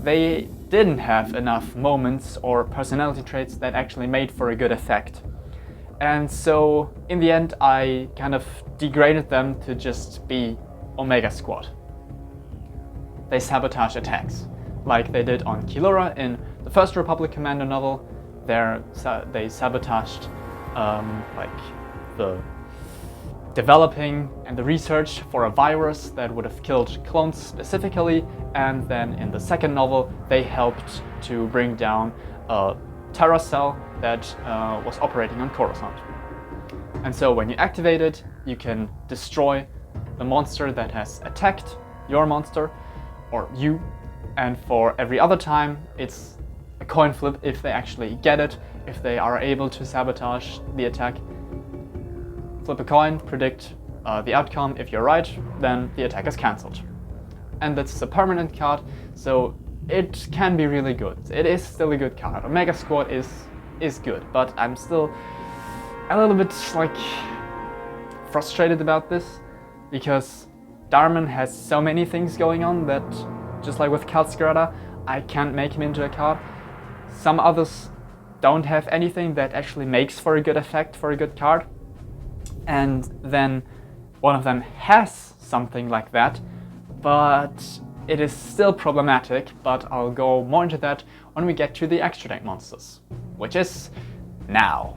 they didn't have enough moments or personality traits that actually made for a good effect. And so in the end I kind of degraded them to just be Omega Squad. They sabotage attacks, like they did on Kilora in the first Republic Commando novel. They sabotaged the developing and the research for a virus that would have killed clones specifically, and then in the second novel they helped to bring down a Terra cell that was operating on Coruscant. And so when you activate it, you can destroy the monster that has attacked your monster or you, and for every other time it's a coin flip if they actually get it. If they are able to sabotage the attack, flip a coin, predict the outcome. If you're right, then the attack is cancelled. And that's a permanent card, so it can be really good. It is still a good card. Omega Squad is good, but I'm still a little bit frustrated about this, because Darman has so many things going on that, just like with Kalskrada, I can't make him into a card. Some others don't have anything that actually makes for a good effect, for a good card. And then one of them has something like that, but it is still problematic, but I'll go more into that when we get to the extra deck monsters, which is now.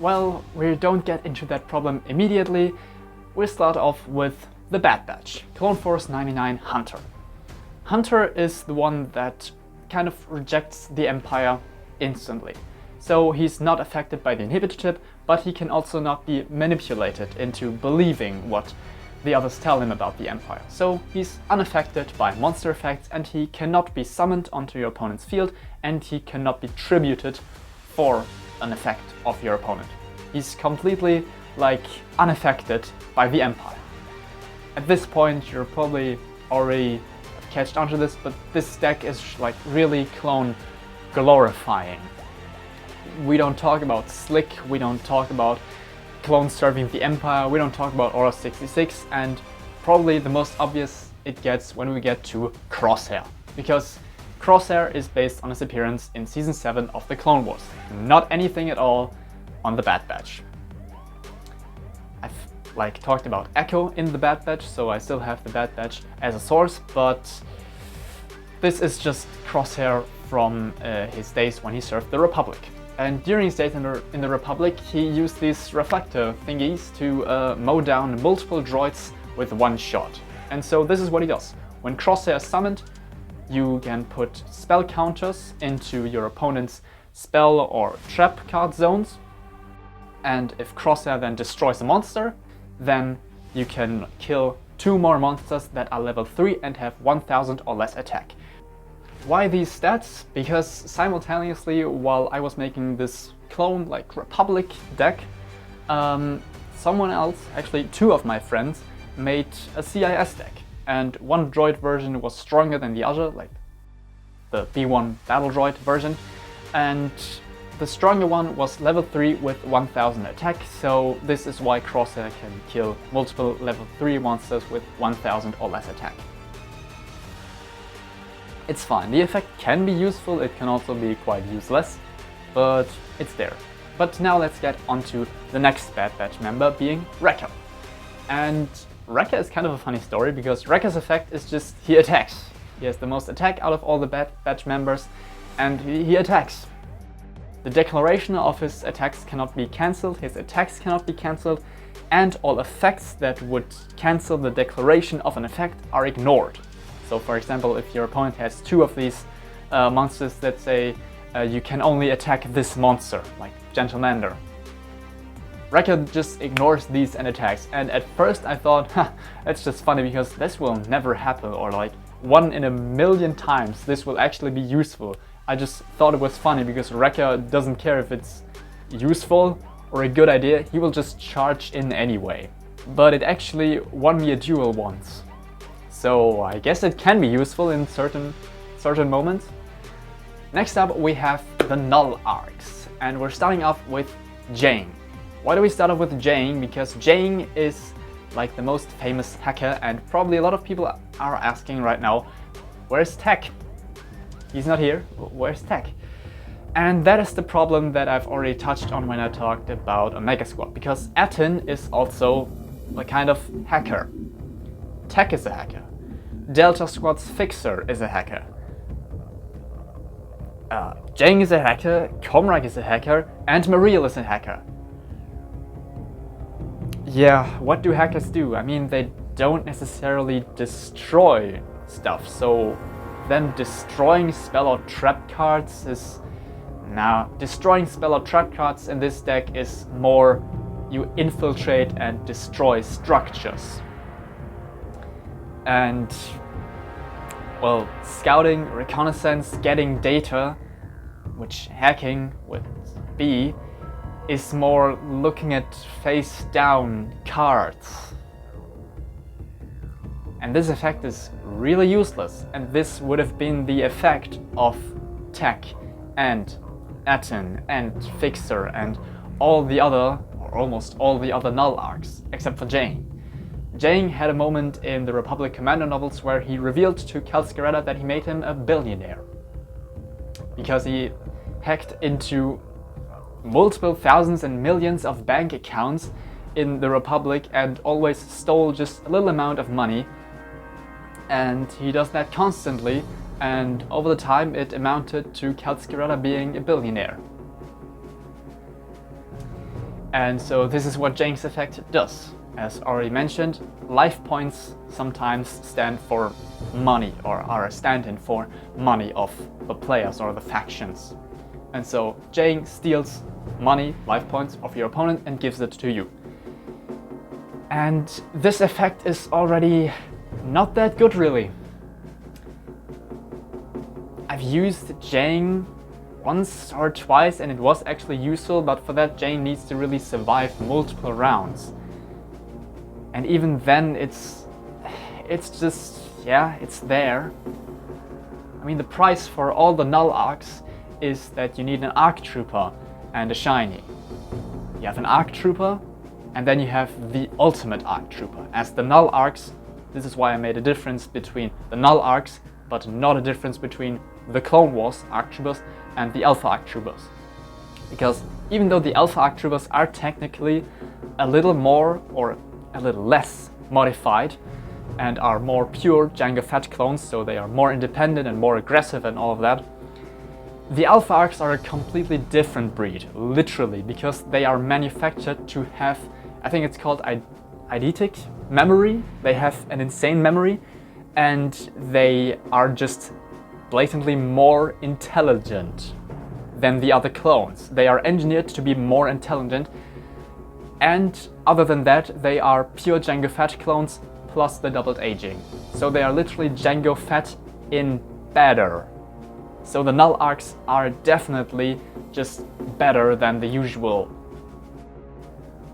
Well, we don't get into that problem immediately. We start off with the Bad Batch, Clone Force 99 Hunter. Hunter is the one that kind of rejects the Empire instantly. So he's not affected by the inhibitor tip, but he can also not be manipulated into believing what the others tell him about the Empire. So he's unaffected by monster effects, and he cannot be summoned onto your opponent's field, and he cannot be tributed for an effect of your opponent. He's completely like unaffected by the Empire. At this point you're probably already catched onto this, but this deck is like really clone glorifying. We don't talk about Slick, we don't talk about clones serving the Empire, we don't talk about Aura 66, and probably the most obvious it gets when we get to Crosshair, because Crosshair is based on his appearance in Season 7 of the Clone Wars, not anything at all on the Bad Batch. I've like talked about Echo in the Bad Batch, so I still have the Bad Batch as a source, but this is just Crosshair from his days when he served the Republic. And during his days in the Republic, he used these reflector thingies to mow down multiple droids with one shot. And so this is what he does. When Crosshair is summoned, you can put spell counters into your opponent's spell or trap card zones. And if Crosshair then destroys a monster, then you can kill 2 more monsters that are level 3 and have 1000 or less attack. Why these stats? Because simultaneously, while I was making this clone like Republic deck, someone else, actually 2 of my friends, made a CIS deck. And one droid version was stronger than the other, like the B1 battle droid version, and the stronger one was level 3 with 1000 attack, so this is why Crosshair can kill multiple level 3 monsters with 1000 or less attack. It's fine, the effect can be useful, it can also be quite useless, but it's there. But now let's get onto the next Bad Batch member, being Wrecker. And Wrecker is kind of a funny story, because Wrecker's effect is just he attacks. He has the most attack out of all the Bad Batch members, and he attacks. The declaration of his attacks cannot be cancelled, his attacks cannot be cancelled, and all effects that would cancel the declaration of an effect are ignored. So for example, if your opponent has 2 of these monsters that say you can only attack this monster, like Gentlemander, Wrecker just ignores these and attacks, and at first I thought, that's just funny because this will never happen, or like 1 in a million times this will actually be useful. I just thought it was funny because Wrecker doesn't care if it's useful or a good idea, he will just charge in anyway. But it actually won me a duel once. So I guess it can be useful in certain moments. Next up we have the Null Arcs, and we're starting off with Jane. Why do we start off with Jane? Because Jane is like the most famous hacker, and probably a lot of people are asking right now, where's Tech? He's not here, where's Tech? And that is the problem that I've already touched on when I talked about Omega Squad, because Atin is also a kind of hacker. Tech is a hacker. Delta Squad's Fixer is a hacker. Jane is a hacker, Comrade is a hacker, and Mariel is a hacker. Yeah, what do hackers do? I mean, they don't necessarily destroy stuff, so then destroying spell or trap cards is... Nah, destroying spell or trap cards in this deck is more you infiltrate and destroy structures. And, well, scouting, reconnaissance, getting data, which hacking would be, is more looking at face-down cards. And this effect is really useless, and this would have been the effect of Tech and Aten and Fixer and all the other, or almost all the other null arcs, except for Jane. Jane had a moment in the Republic Commando novels where he revealed to Calscaretta that he made him a billionaire. Because he hacked into multiple thousands and millions of bank accounts in the Republic and always stole just a little amount of money. And he does that constantly, and over the time it amounted to Calscaretta being a billionaire. And so this is what Jane's effect does. As already mentioned, life points sometimes stand for money, or are a stand-in for money of the players or the factions. And so Jane steals money, life points of your opponent and gives it to you. And this effect is already not that good, really. I've used Jane once or twice and it was actually useful, but for that Jane needs to really survive multiple rounds. And even then it's just, yeah, it's there. I mean, the price for all the null arcs is that you need an arc trooper and a shiny. You have an arc trooper and then you have the ultimate arc trooper. As the null arcs, this is why I made a difference between the null arcs, but not a difference between the Clone Wars arc troopers and the Alpha arc troopers. Because even though the Alpha arc troopers are technically a little more or a little less modified and are more pure Jango Fett clones, so they are more independent and more aggressive and all of that, the Alpha arcs are a completely different breed, literally, because they are manufactured to have, I think it's called eidetic memory. They have an insane memory and they are just blatantly more intelligent than the other clones. They are engineered to be more intelligent, and other than that they are pure Jango Fett clones plus the doubled aging. So they are literally Jango Fett in better. So the null arcs are definitely just better than the usual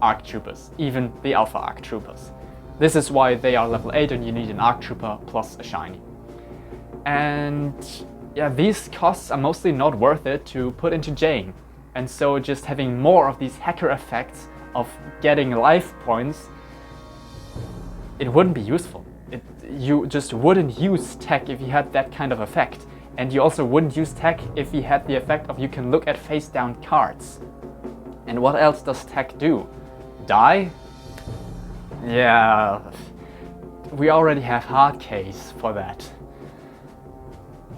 arc troopers, even the Alpha arc troopers. This is why they are level 8 and you need an arc trooper plus a shiny. And yeah, these costs are mostly not worth it to put into Jane. And so just having more of these hacker effects of getting life points, it wouldn't be useful. You just wouldn't use Tech if you had that kind of effect. And you also wouldn't use Tech if you had the effect of you can look at face down cards. And what else does Tech do? Die? Yeah, we already have hard case for that.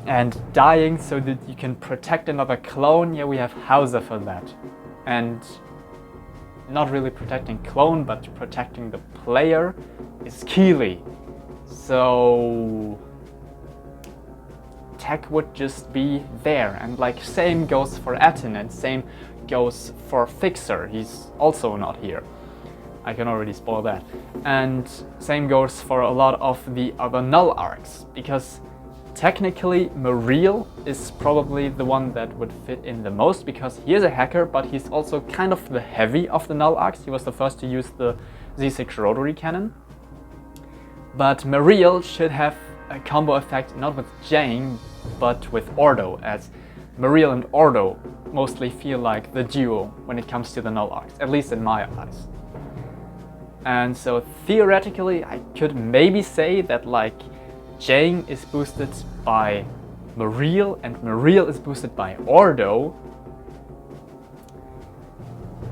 And dying so that you can protect another clone, yeah, we have Hauser for that. And not really protecting clone, but protecting the player is Keeley. So Tech would just be there, and like same goes for Aten and same goes for Fixer. He's also not here. I can already spoil that. And same goes for a lot of the other null arcs, because technically Muriel is probably the one that would fit in the most, because he is a hacker, but he's also kind of the heavy of the null arcs. He was the first to use the Z6 rotary cannon. But Muriel should have a combo effect not with Jane, but with Ordo, as Muriel and Ordo mostly feel like the duo when it comes to the null arcs, at least in my eyes. And so theoretically I could maybe say that like Jane is boosted by Muriel and Muriel is boosted by Ordo.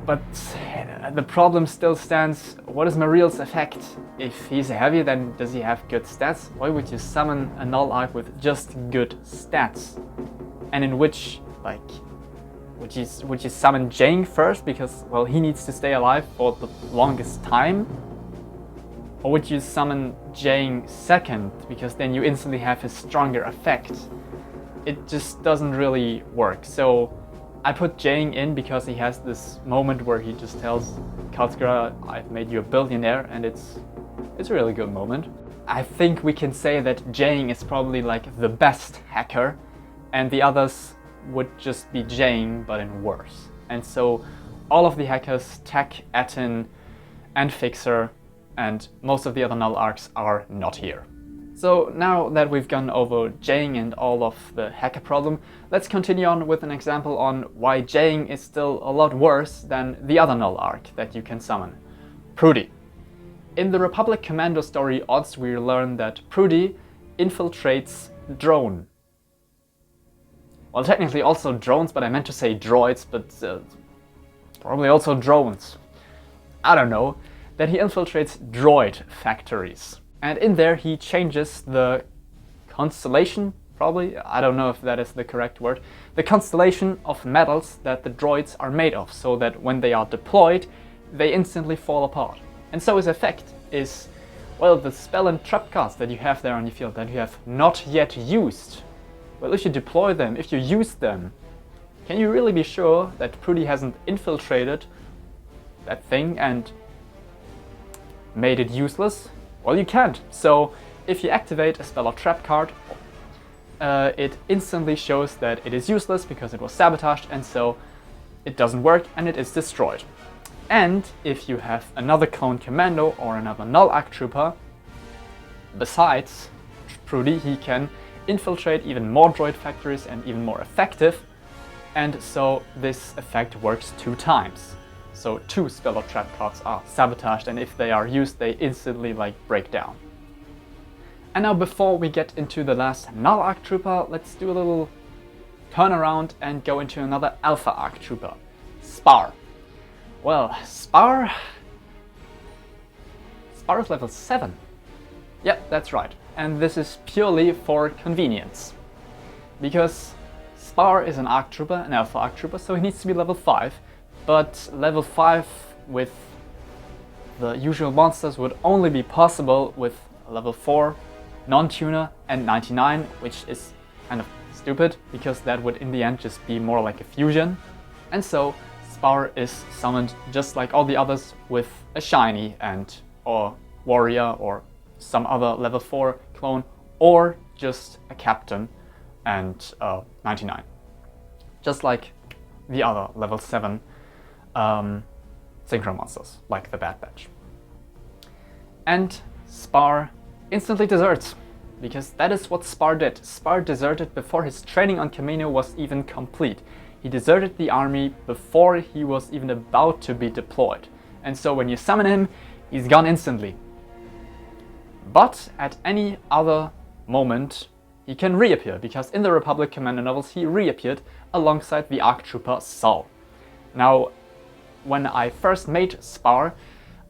But the problem still stands, what is Muriel's effect? If he's heavy, then does he have good stats? Why would you summon a null arc with just good stats? And in which, like, would you summon Jane first because, well, he needs to stay alive for the longest time? Or would you summon Jane second because then you instantly have his stronger effect? It just doesn't really work. So I put Jane in because he has this moment where he just tells Kalskara, I've made you a billionaire, and it's a really good moment. I think we can say that Jane is probably like the best hacker, and the others would just be Jaying, but in worse. And so all of the hackers, Tech, Atin, and Fixer, and most of the other null arcs are not here. So now that we've gone over Jaying and all of the hacker problem, let's continue on with an example on why Jaying is still a lot worse than the other null arc that you can summon, Prudy. In the Republic Commando story odds, we learn that Prudy infiltrates drone. Well, technically also drones, but I meant to say droids, but probably also drones. I don't know. That he infiltrates droid factories. And in there he changes the constellation, probably, I don't know if that is the correct word, the constellation of metals that the droids are made of, so that when they are deployed, they instantly fall apart. And so his effect is, well, the spell and trap cards that you have there on your field that you have not yet used. Well, if you deploy them, if you use them, can you really be sure that Prudy hasn't infiltrated that thing and made it useless? Well, you can't. So if you activate a spell or trap card, it instantly shows that it is useless because it was sabotaged, and so it doesn't work and it is destroyed. And if you have another clone commando or another null arc trooper, besides Prudy, he can infiltrate even more droid factories and even more effective, and so this effect works 2 times. So 2 spell or trap cards are sabotaged, and if they are used, they instantly break down. And now before we get into the last null arc trooper, let's do a little turnaround and go into another alpha arc trooper, Spar. Well, Spar is level 7. Yep, that's right. And this is purely for convenience. Because Spar is an arc trooper, an alpha arc trooper, so he needs to be level 5. But level 5 with the usual monsters would only be possible with level 4 non-tuner and 99, which is kind of stupid, because that would in the end just be more like a fusion. And so Spar is summoned just like all the others with a shiny or warrior or some other level 4 clone, or just a captain and 99. Just like the other level 7 synchro monsters, like the Bad Batch. And Spar instantly deserts, because that is what Spar did. Spar deserted before his training on Camino was even complete. He deserted the army before he was even about to be deployed. And so when you summon him, he's gone instantly. But at any other moment, he can reappear, because in the Republic Commando novels he reappeared alongside the Arc Trooper Saul. Now, when I first made Spar,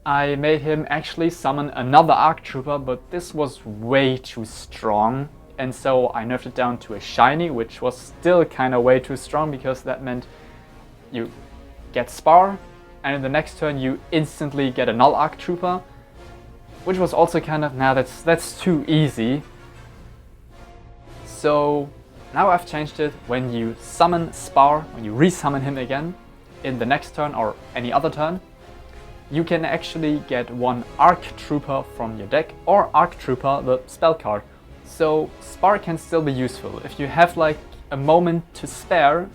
I made him actually summon another Arc Trooper, but this was way too strong, and so I nerfed it down to a shiny, which was still kind of way too strong, because that meant you get Spar, and in the next turn you instantly get a null Arc Trooper, which was also kind of, nah, that's too easy. So now I've changed it. When you summon Spar, when you resummon him again in the next turn or any other turn, you can actually get 1 Arc Trooper from your deck, or Arc Trooper, the spell card. So Spar can still be useful. If you have like a moment to spare,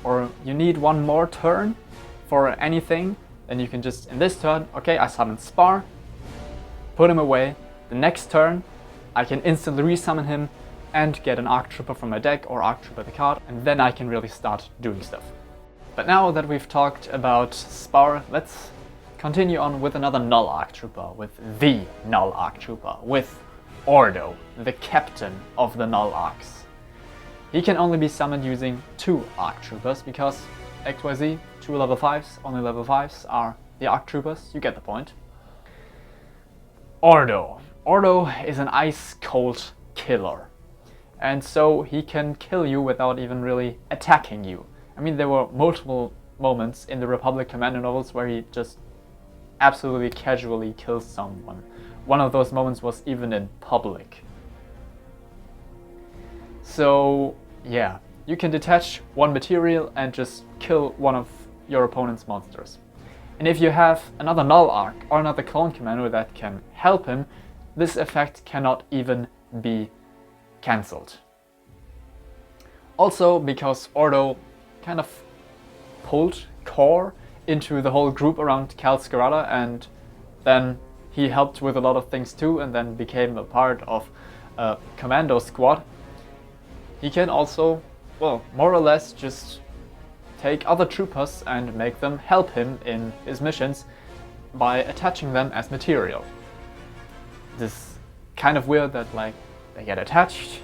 or you need 1 more turn for anything, then you can just, in this turn, okay, I summon Spar, put him away. The next turn, I can instantly resummon him and get an Arc Trooper from my deck, or Arc Trooper the card, and then I can really start doing stuff. But now that we've talked about Spar, let's continue on with another null Arc Trooper, with the null Arc Trooper, with Ordo, the captain of the null arcs. He can only be summoned using 2 Arc Troopers, because XYZ, 2 level 5s, only level 5s are the Arc Troopers, you get the point. Ordo. Ordo is an ice-cold killer, and so he can kill you without even really attacking you. I mean, there were multiple moments in the Republic Commando novels where he just absolutely casually kills someone. One of those moments was even in public. So yeah, you can detach 1 material and just kill one of your opponent's monsters. And if you have another null arc or another clone commando that can help him, this effect cannot even be cancelled. Also because Ordo kind of pulled core into the whole group around Cal Scarada, and then he helped with a lot of things too, and then became a part of a commando squad. He can also, well, more or less just take other troopers and make them help him in his missions by attaching them as material. This is kind of weird that like they get attached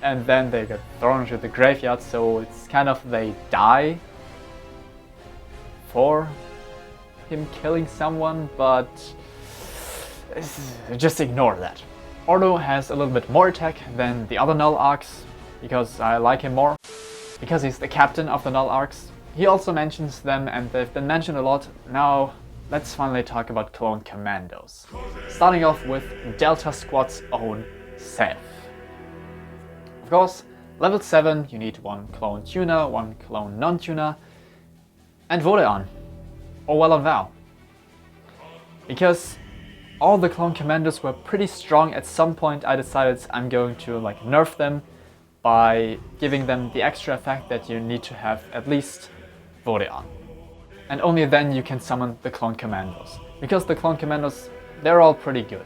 and then they get thrown into the graveyard, so it's kind of they die for him killing someone, but just ignore that. Ordo has a little bit more attack than the other Null Arcs, because I like him more, because he's the captain of the Null Arcs. He also mentions them, and they've been mentioned a lot. Now let's finally talk about clone commandos. Starting off with Delta Squad's own Seth. Of course, level 7 you need one clone tuner, one clone non-tuner, and Vode on, or well on Vow. Because all the clone commandos were pretty strong, at some point I decided I'm going to like nerf them by giving them the extra effect that you need to have at least Vode on. And only then you can summon the clone commandos. Because the clone commandos, they're all pretty good.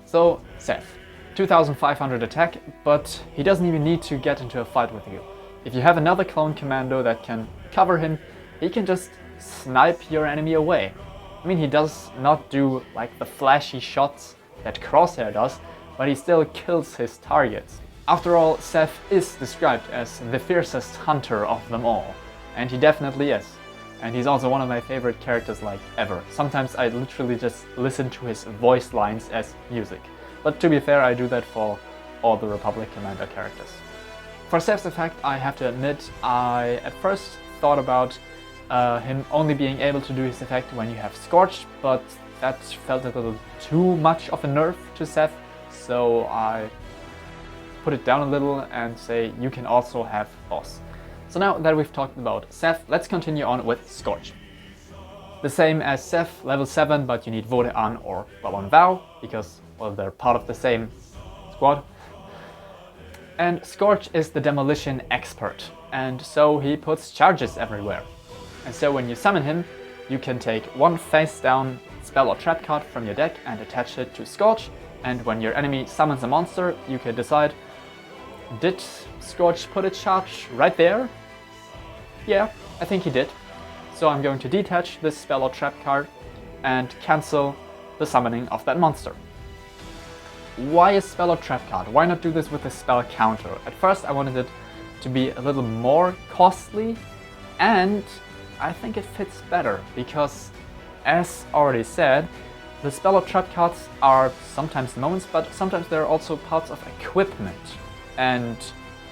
So Seth, 2500 attack, but he doesn't even need to get into a fight with you. If you have another clone commando that can cover him, he can just snipe your enemy away. I mean, he does not do like the flashy shots that Crosshair does, but he still kills his targets. After all, Seth is described as the fiercest hunter of them all, and he definitely is. And he's also one of my favorite characters like ever. Sometimes I literally just listen to his voice lines as music. But to be fair, I do that for all the Republic Commander characters. For Seth's effect, I have to admit, I at first thought about him only being able to do his effect when you have Scorched, but that felt a little too much of a nerf to Seth, so I put it down a little and say you can also have Boss. So now that we've talked about Seth, let's continue on with Scorch. The same as Seth, level 7, but you need Vode on or Babon Vow, because well, they're part of the same squad. And Scorch is the demolition expert, and so he puts charges everywhere. And so when you summon him, you can take one face down spell or trap card from your deck and attach it to Scorch, and when your enemy summons a monster, you can decide, did Scorch put a charge right there? Yeah, I think he did. So I'm going to detach this spell or trap card and cancel the summoning of that monster. Why a spell or trap card? Why not do this with a spell counter? At first I wanted it to be a little more costly, and I think it fits better because, as already said, the spell or trap cards are sometimes moments, but sometimes they're also parts of equipment. And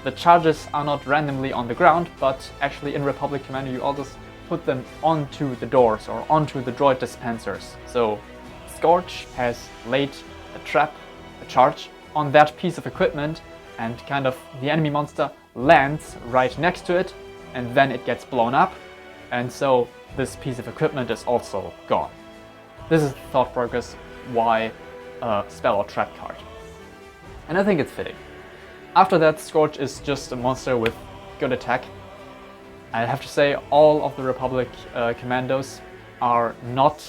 the charges are not randomly on the ground, but actually in Republic Commando you always put them onto the doors or onto the droid dispensers. So Scorch has laid a trap, a charge, on that piece of equipment, and kind of the enemy monster lands right next to it, and then it gets blown up, and so this piece of equipment is also gone. This is the thought process why a spell or trap card. And I think it's fitting. After that, Scorch is just a monster with good attack. I have to say, all of the Republic commandos are not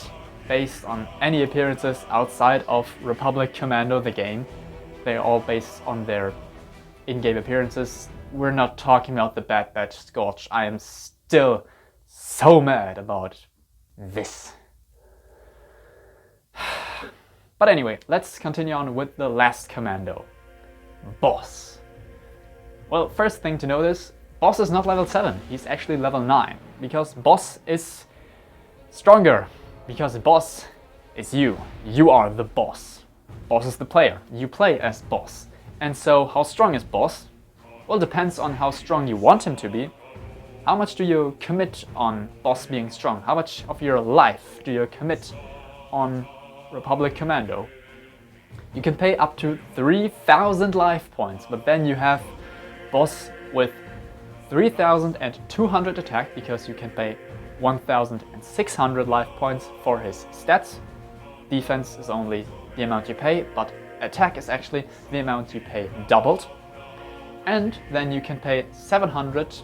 based on any appearances outside of Republic Commando, the game. They're all based on their in-game appearances. We're not talking about the Bad Batch Scorch. I am still so mad about this. But anyway, let's continue on with the last commando, Boss. Well, first thing to notice, Boss is not level 7, he's actually level 9, because Boss is stronger, because Boss is you. You are the boss. Boss is the player. You play as Boss. And so how strong is Boss? Well, depends on how strong you want him to be. How much do you commit on Boss being strong? How much of your life do you commit on Republic Commando? You can pay up to 3000 life points, but then you have Boss with 3200 attack, because you can pay 1600 life points for his stats. Defense is only the amount you pay, but attack is actually the amount you pay doubled. And then you can pay 700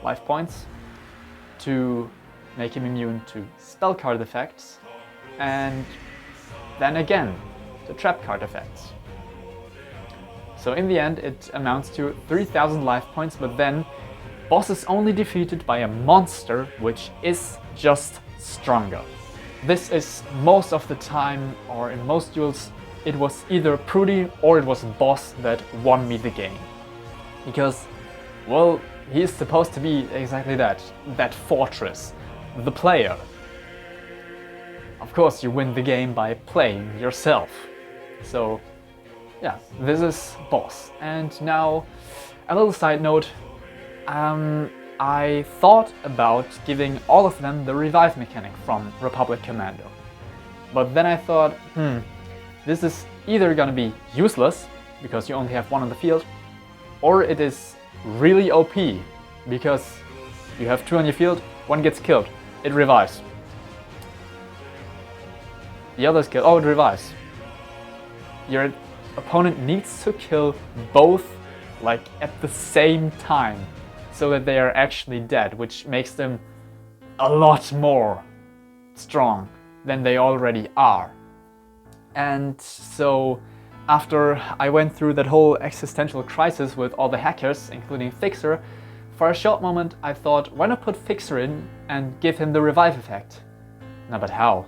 life points to make him immune to spell card effects, and then again to trap card effects. So in the end it amounts to 3000 life points, but then boss is only defeated by a monster which is just stronger. This is most of the time, or in most duels, it was either Prudy or it was boss that won me the game. Because, well, he is supposed to be exactly that fortress, the player. Of course you win the game by playing yourself. So yeah, this is boss. And now a little side note, I thought about giving all of them the revive mechanic from Republic Commando. But then I thought, this is either gonna be useless, because you only have one on the field, or it is really OP, because you have two on your field, one gets killed, it revives. The other is killed, oh, it revives. Your opponent needs to kill both like at the same time, so that they are actually dead, which makes them a lot more strong than they already are. And so after I went through that whole existential crisis with all the hackers, including Fixer, for a short moment I thought, why not put Fixer in and give him the revive effect? No, but how?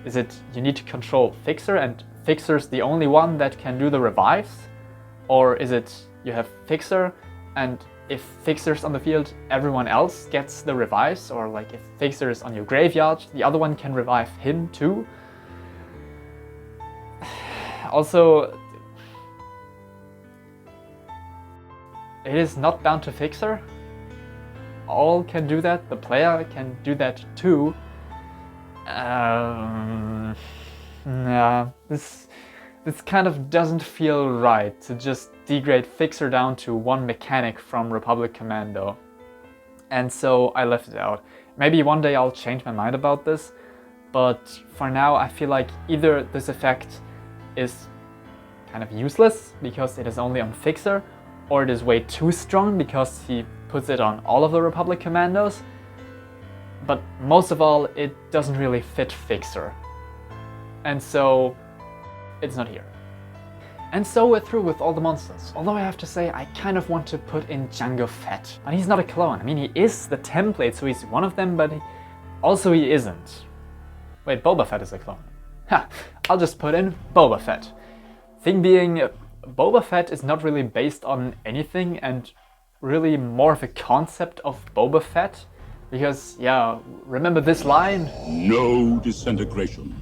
Is it you need to control Fixer and Fixer's the only one that can do the revives? Or is it you have Fixer and if Fixer's on the field, everyone else gets the revives? Or like if Fixer is on your graveyard, the other one can revive him too? Also, it is not down to Fixer. All can do that, the player can do that too. Yeah, this kind of doesn't feel right to just degrade Fixer down to one mechanic from Republic Commando. And so I left it out. Maybe one day I'll change my mind about this, but for now I feel like either this effect is kind of useless because it is only on Fixer, or it is way too strong because he puts it on all of the Republic Commandos. But most of all, it doesn't really fit Fixer. And so it's not here. And so we're through with all the monsters. Although I have to say, I kind of want to put in Jango Fett. But he's not a clone. I mean, he is the template, so he's one of them, but also he isn't. Wait, Boba Fett is a clone. Ha! I'll just put in Boba Fett. Thing being, Boba Fett is not really based on anything and really more of a concept of Boba Fett. Because, yeah, remember this line? No disintegrations.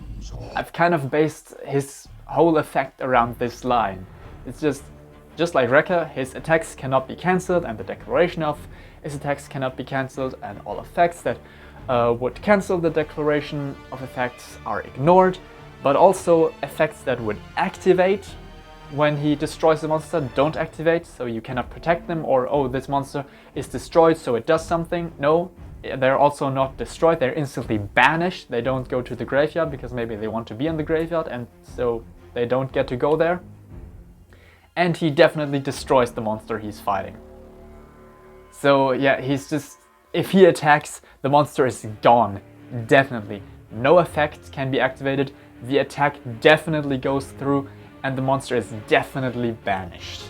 I've kind of based his whole effect around this line. It's just like Wrecker, his attacks cannot be cancelled and the declaration of his attacks cannot be cancelled, and all effects that would cancel the declaration of effects are ignored, but also effects that would activate when he destroys the monster don't activate, so you cannot protect them, or oh, this monster is destroyed so it does something. No, they're also not destroyed, they're instantly banished. They don't go to the graveyard because maybe they want to be in the graveyard and so they don't get to go there. And he definitely destroys the monster he's fighting. So yeah, he's just, if he attacks, the monster is gone, definitely. No effect can be activated, the attack definitely goes through, and the monster is definitely banished.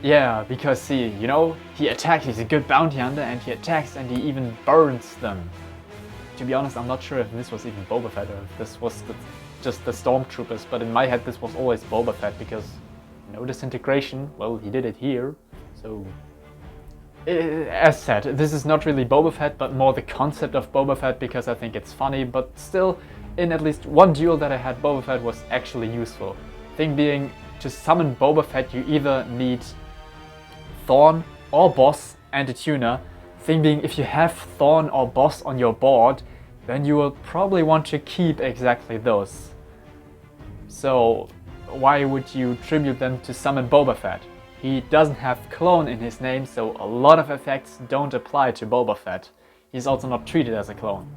Yeah, because see, you know, he attacks, he's a good bounty hunter, and he attacks and he even burns them. To be honest, I'm not sure if this was even Boba Fett or if this was just the Stormtroopers, but in my head this was always Boba Fett because no disintegration, well, he did it here, so... As said, this is not really Boba Fett, but more the concept of Boba Fett because I think it's funny, but still, in at least one duel that I had, Boba Fett was actually useful. Thing being, to summon Boba Fett you either need Thorn or Boss and a tuner. Thing being, if you have Thorn or Boss on your board, then you will probably want to keep exactly those. So why would you tribute them to summon Boba Fett? He doesn't have clone in his name, so a lot of effects don't apply to Boba Fett. He's also not treated as a clone.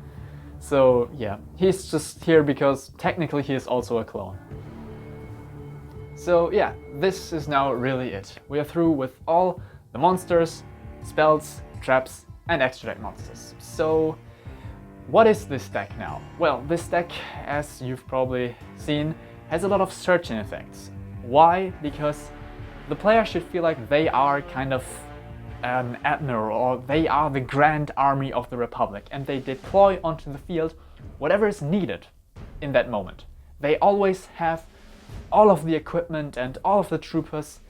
So yeah, he's just here because technically he is also a clone. So yeah, this is now really it. We are through with all the monsters, spells, traps and extra deck monsters. So what is this deck now? Well, this deck, as you've probably seen, has a lot of searching effects. Why? Because the player should feel like they are kind of an admiral, or they are the grand army of the Republic, and they deploy onto the field whatever is needed in that moment. They always have all of the equipment and all of the troopers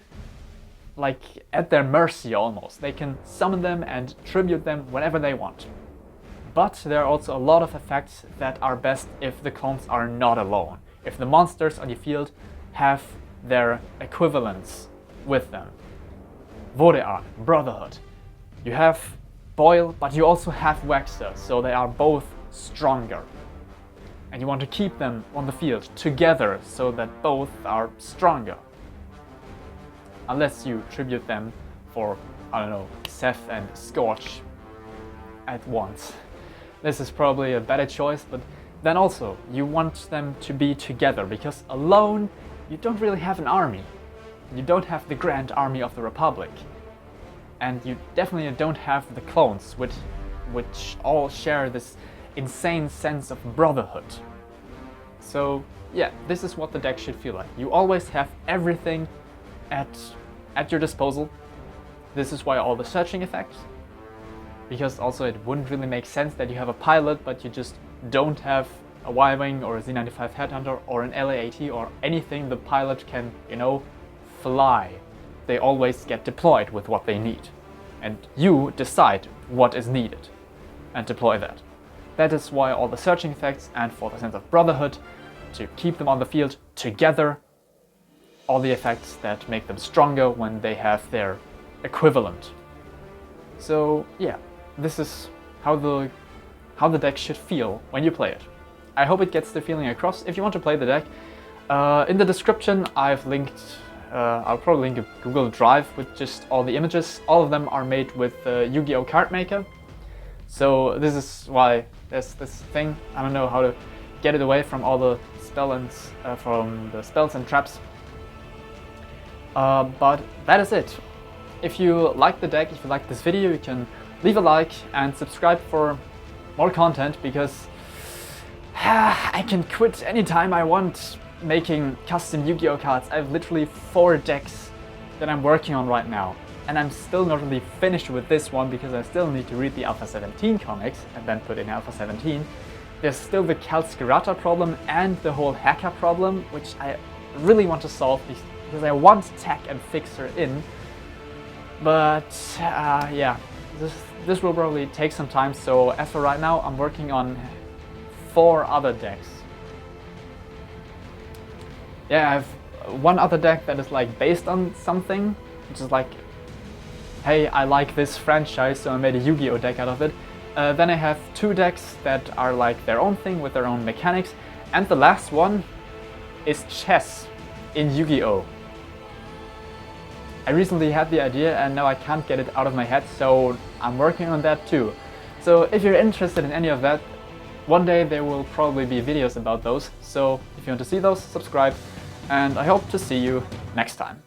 like at their mercy almost. They can summon them and tribute them whenever they want. But there are also a lot of effects that are best if the clones are not alone. If the monsters on the field have their equivalents with them. Vode, Brotherhood. You have Boyle, but you also have Waxer, so they are both stronger. And you want to keep them on the field together so that both are stronger. Unless you tribute them for, I don't know, Seth and Scorch at once. This is probably a better choice, but then also you want them to be together, because alone you don't really have an army. You don't have the Grand Army of the Republic. And you definitely don't have the clones, which all share this insane sense of brotherhood. So yeah, this is what the deck should feel like. You always have everything at your disposal. This is why all the searching effects. Because also it wouldn't really make sense that you have a pilot, but you just don't have a Y-Wing or a Z95 Headhunter or an LA-AT or anything the pilot can, you know, fly. They always get deployed with what they need. And you decide what is needed and deploy that. That is why all the searching effects, and for the sense of brotherhood, to keep them on the field together, all the effects that make them stronger when they have their equivalent. So yeah, this is how the deck should feel when you play it. I hope it gets the feeling across. If you want to play the deck, in the description I've linked, I'll probably link a Google Drive with just all the images. All of them are made with Yu-Gi-Oh! Card Maker. So this is why there's this thing. I don't know how to get it away from all the spells and traps. But that is it. If you like the deck, if you like this video, you can leave a like and subscribe for more content, because I can quit anytime I want making custom Yu-Gi-Oh! Cards. I have literally 4 decks that I'm working on right now. And I'm still not really finished with this one, because I still need to read the Alpha 17 comics and then put in Alpha 17. There's still the Kalskirata problem and the whole hacker problem, which I really want to solve because I want Tech and Fixer in. But yeah, this will probably take some time, so as for right now I'm working on 4 other decks. Yeah, I have one other deck that is like based on something, which is like, hey, I like this franchise, so I made a Yu-Gi-Oh! Deck out of it. Then I have 2 decks that are like their own thing with their own mechanics, and the last one is chess in Yu-Gi-Oh! I recently had the idea and now I can't get it out of my head, so I'm working on that too. So if you're interested in any of that, one day there will probably be videos about those, so if you want to see those, subscribe, and I hope to see you next time.